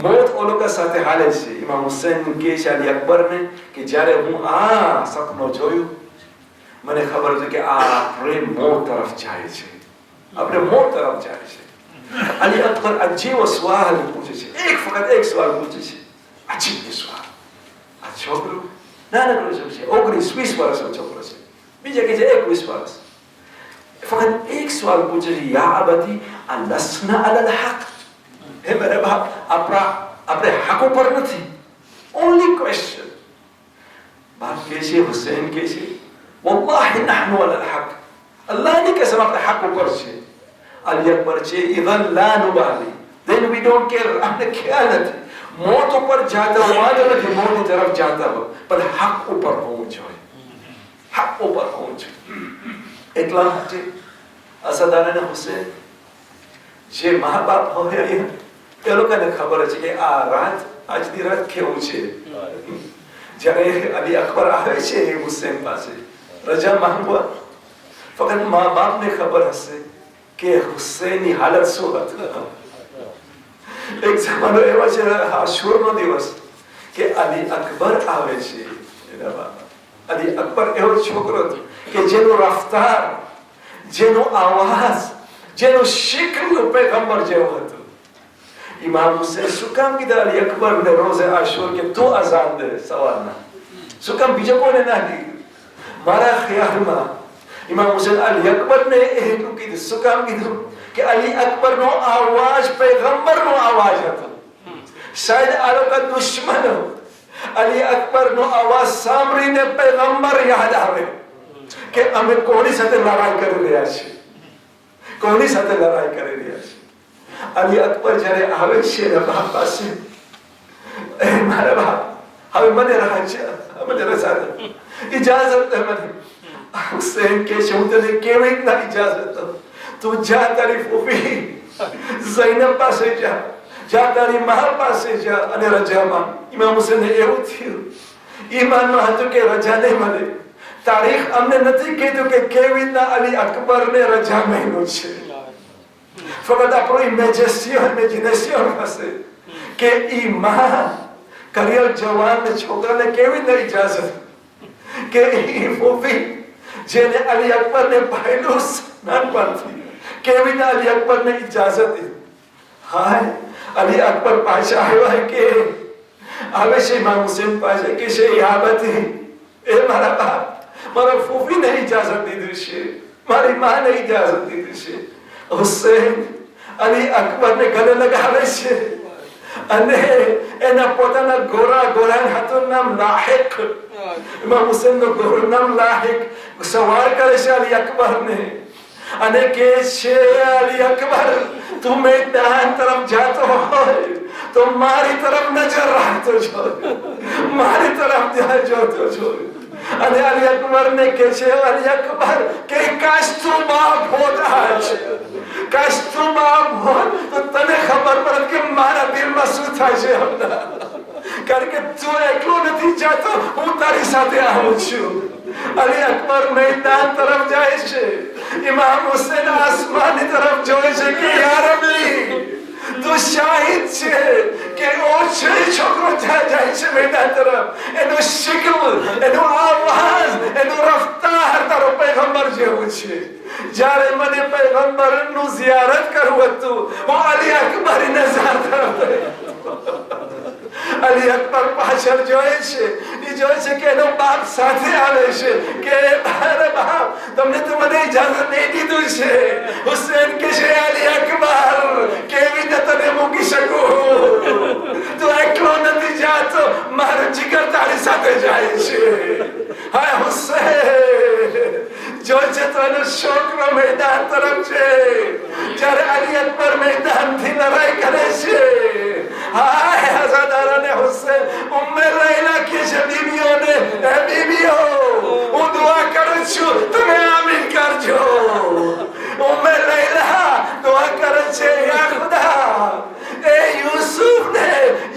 મોત ઓલોકા સાથે હાલે છે. ઇમામ હુસૈન કહે છે અલી અકબરને કે જ્યારે હું આ સપનું જોયું મને ખબર હતી કે આ આપણે મોત તરફ જાય છે, આપણે મોત તરફ જાય છે. અલી અકબર અજીબ સવાલ પૂછે છે, ફક્ત એક સવાલ પૂછે છે, અજીબ સવાલ. આ છોકરો નાનકડો છે, 19-20 વર્ષનો છોકરો છે, બીજા કે છે 21 વર્ષ. ફક્ત એક સવાલ પૂછે છે, યા અબતી અલસના અલલ હક, હે મારા બાપ આપણે હક ઉપર નથી. Only question. બાપ કહે છે, હુસૈન કહે છે, વલ્લાહી નહનુ અલલ હક, અલ્લાહની કસમ આપણે હક ઉપર છે. અલી અકબર છે ઇવન લા નુબાલી, then we don't care, આપણે ખ્યાલ નથી, મોત ઉપર જાતા વાંધો નથી, મોત તરફ જાતા હોય, પણ હક ઉપર હોવું જોઈએ, હક ઉપર હોવું જોઈએ. એટલા માટે અસદ અને હુસેન જે મા બાપ હોય એ લોકોને ખબર છે કે આ રાત, આજની રાત કેવું છે. જ્યારે અલી અકબર આવે છે હુસેન પાસે રજા માંગવા, ફક્ત મા બાપને ખબર હશે કે હુસેનની હાલત શું હતી. એક જમાનો એવો છે આશુરનો દિવસ કે અલી અકબર આવે છે. અલી અકબર એવો છોકરો હતો કે જેનો રફતાર, જેનો આવાજ, જેનો શિકલ પૈગંબર જેવો હતો. ઇમામ હુસેન શું કામ કીધા અલી અકબર ને રોઝે આશુર કે તું અઝાન દે સવારના? શું કામ બીજો કોને ના કીધું? મારા ખ્યાલમાં ઇમામ હુસેન અલી અકબર ને એટલું કીધું. શું કામ કીધું? કે અલી અકબર નો આવાજ પૈગંબર નો આવાજ હતો. શાયદ આ લોકો દુશ્મનો અલી અકબર નો અવાજ સાંભળીને પૈગંબર યાદ આવે કે અમે કોની સાથે લડાઈ કરી રહ્યા છીએ, કોની સાથે લડાઈ કરી રહ્યા છીએ. અલી અકબર જયારે આવે છે બાપ પાસે, એ મારા બાપ હવે મને રજા દો, ઇજાઝત દે મને. હુસેન કે છે હું તને કેવી રીતના ઇજાઝત દઉં? તું જા તારી ફૂફી ઝૈનબ પાસે જા, જા તારી મા પાસે જા અને રજા માંગ. ઇમામ હુસેનને એવું થયું, ઈમાનમાં હતું કે રજા નહીં મળે. તારીખ અમને નથી કીધું કે કેવી રીતના અલી અકબરને રજા મહિનો છે. ફક્ત આપણો ઇમેજિનેશન હશે કે ઈ માં કરિયર જવાન છોકરાને કેવી રીતે ઇજાઝત, કે ઈ ફૂફી જેને અલી અકબરને પહેલું નાનપણથી કેવી રીતે અલી અકબરને ઇજાઝત દીધી. હાય અલી અકબર પાછા આવ્યા કે આવે છે ઇમામ હુસેન પાસે કે છે યાબતી, એ મારા બાપ, મારા ફૂફીને ઇજાઝત દીધી છે, મારી માને ઇજાઝત દીધી છે. હુસેન અલી અકબરને ગલે લગાવે છે અને એના પોતાના ગોરા હાથનું નામ લાહિક, ઇમામ હુસેનનું ગોરું નામ લાહિક, સવાર કરે છે અલી અકબરને અને કે છે અલી અકબર તું મેદાન તરફ જાતો હોય તો મારી તરફ નજર રાખતો છો, મારી તરફ જોતો છો. અને અલી અકબર ને કે છે અલી અકબર કે કાશ તું બાપ હોત, આજ કાશ તું બાપ હોત તો તને ખબર પડે કે મારા દિલમાં શું થાય છે હમણાં, કારણ કે તું એકલો નથી જાતો, હું તારી સાથે આવું છું. અલી અકબર મેદાન તરફ જાય છે, ઇમામ હુસેન આસમાનની તરફ જોવે છે કે યાર અલી તું શાહિદ છે કે ઓછો છોકરો જાય છે મેદાન તરફ, એનો શિકલ, એનો આવાજ, એનો રફતાર તારો પૈગંબર જેવું છે. જ્યારે મને પૈગંબર નું ઝિયારત કરવું હતું હું અલી અકબરની નજર તરફ અલી અકબર પાછળ જોયે છે, એ જોયે છે કે એનો બાપ સાથે આવે છે કે અરે બાપ તમને તો મને ઇજાઝત નહીં દીધું છે. હુસેન કે છે અલી અકબર કેવી રીતે તને મૂકી શકું, તું એકલો નથી જાતો, મારો જીગર તારી સાથે જાય છે. હા હુસેન જોયે છે તો એનો છોકરો મેદાન તરફ છે. જ્યારે અલી અકબર મેદાનથી લડાઈ કરે છે, હાય હઝાદારાને હુસેન ઉમ્મે લૈલા કે છે બીબીઓને, એ બીબીઓ હું દુઆ કરું છું તમે આમીન કરજો. ઉમ્મે લૈલા દુઆ કરે છે યા ખુદા એ યુસુફને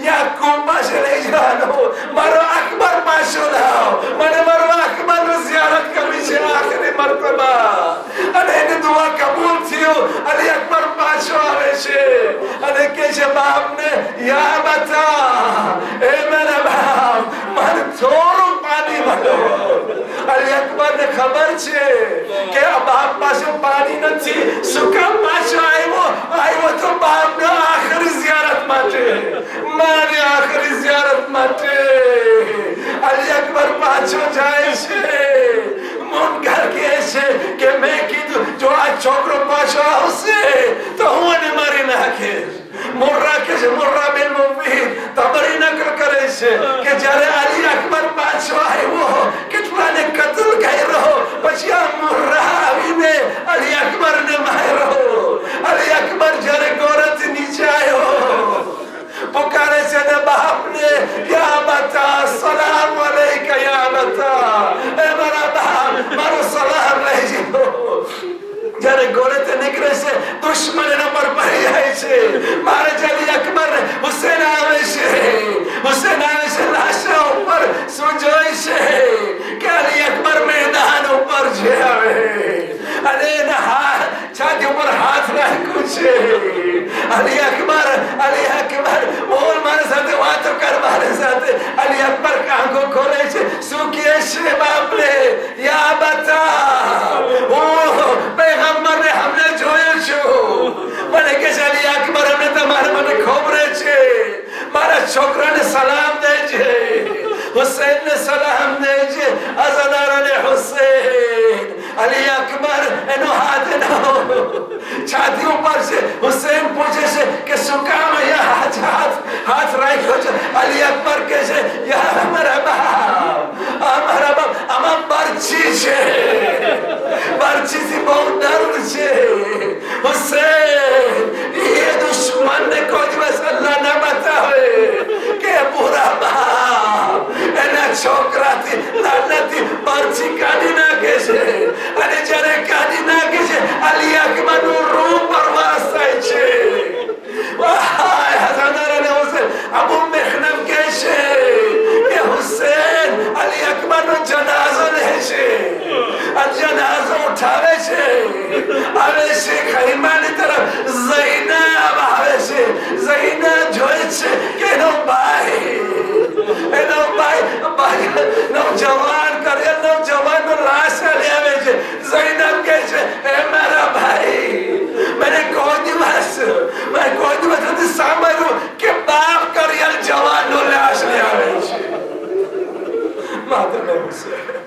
યાકૂબ પાસે લઈ જવાનો, મારો અકબર પાછો લાવ, મને મારો અકબરનું ઝિયારત કરવી છે આખરી મરતબા. અને એની દુઆ કબૂલ થયું. અલી અકબર પાછો આવે છે અને કે છે બાપને યા બતા, એ મારા બાપ મને થોડું પાણી મળો. અલી અકબરને ખબર છે કે આ બાપ પાસે પાણી નથી, શું કામ પાછો આવ્યો તો બાપના આખરી ઝિયારત માટે, મારી આખરી ઝિયારત માટે. અલી અકબર પાછો જાય છે. મુનકર કહે છે કે મેં કીધું જો આ છોકરો પાછો આવશે તો હું એને મારી નાખીશ. મુર્રા કે છે, મુર્રા બિન મુફીદ તબરી નકલ કરે છે કે જ્યારે અલી અકબર પાછો આવ્યો કેટલાને કત્લ કર્યો, પછી આ મુર્રા આવીને અલી અકબરને માર્યો. જ્યારે ગોળેથી નીકળે છે દુશ્મન એના પર પડી જાય છે. મહારાજ અલી અકબર હુસેન આવે છે, હુસેન આવે છે લાશા ઉપર શું જોઈ છે કે અલી અકબર મેદાન ઉપર જે આવે અને એના છાતી ઉપર હાથ રાખ્યું છે. અલી અકબર બોલ મારી સાથે વાતો કર મારી સાથે. અલી અકબર આંખો ખોલે છે, શું કહે છે બાપને? યા બતા પૈગંબરને હમને જોયું છું. મને કે છે અલી અકબર અમે તમારે મને ખબરે છે. મારા છોકરાને સલામ દેજે, હુસૈનને સલામ દેજે. અઝનારને હુસૈન. અલી અકબર એનો હાથ એનો છાતી ઉપર છે. હુસૈન પૂછે છે કે શું કામ અહીંયા હાથ રાખ્યો છે? અલી અકબર કહે છે યાર અમારા બાપ આમાં બરછી છે, બરછીથી બહુ દર્દ છે. હુસૈન એ દુશ્મનને કોઈ દિવસ અલ્લાહ ના બતાવે કે પૂરા બાપ એના છોકરાથી લાલનાથી બરછી કાઢી નાખે છે. અને જ્યારે કાઢી નાખે છે અલી અકબર નું રૂહ પરવાસ થાય છે. અબુ મેહનમ કહે છે કે હુસૈન અલી અકબર નો જનાઝો લે છે, જનાઝો ઉઠાવે છે, આવે છે ખૈમાની તરફ. ઝૈનબ આવે છે, ઝૈનબ જોઈ છે કે એનો ભાઈ નવજવાન નો લાશ લઈ આવે છે. ઝૈનબ કહે છે હે મારા ભાઈ, મેં કોઈ દિવસ નથી સાંભળ્યું કે બાપ કરિયલ જવાન નો લાશ લઈ આવે છે. માત્ર હુસૈન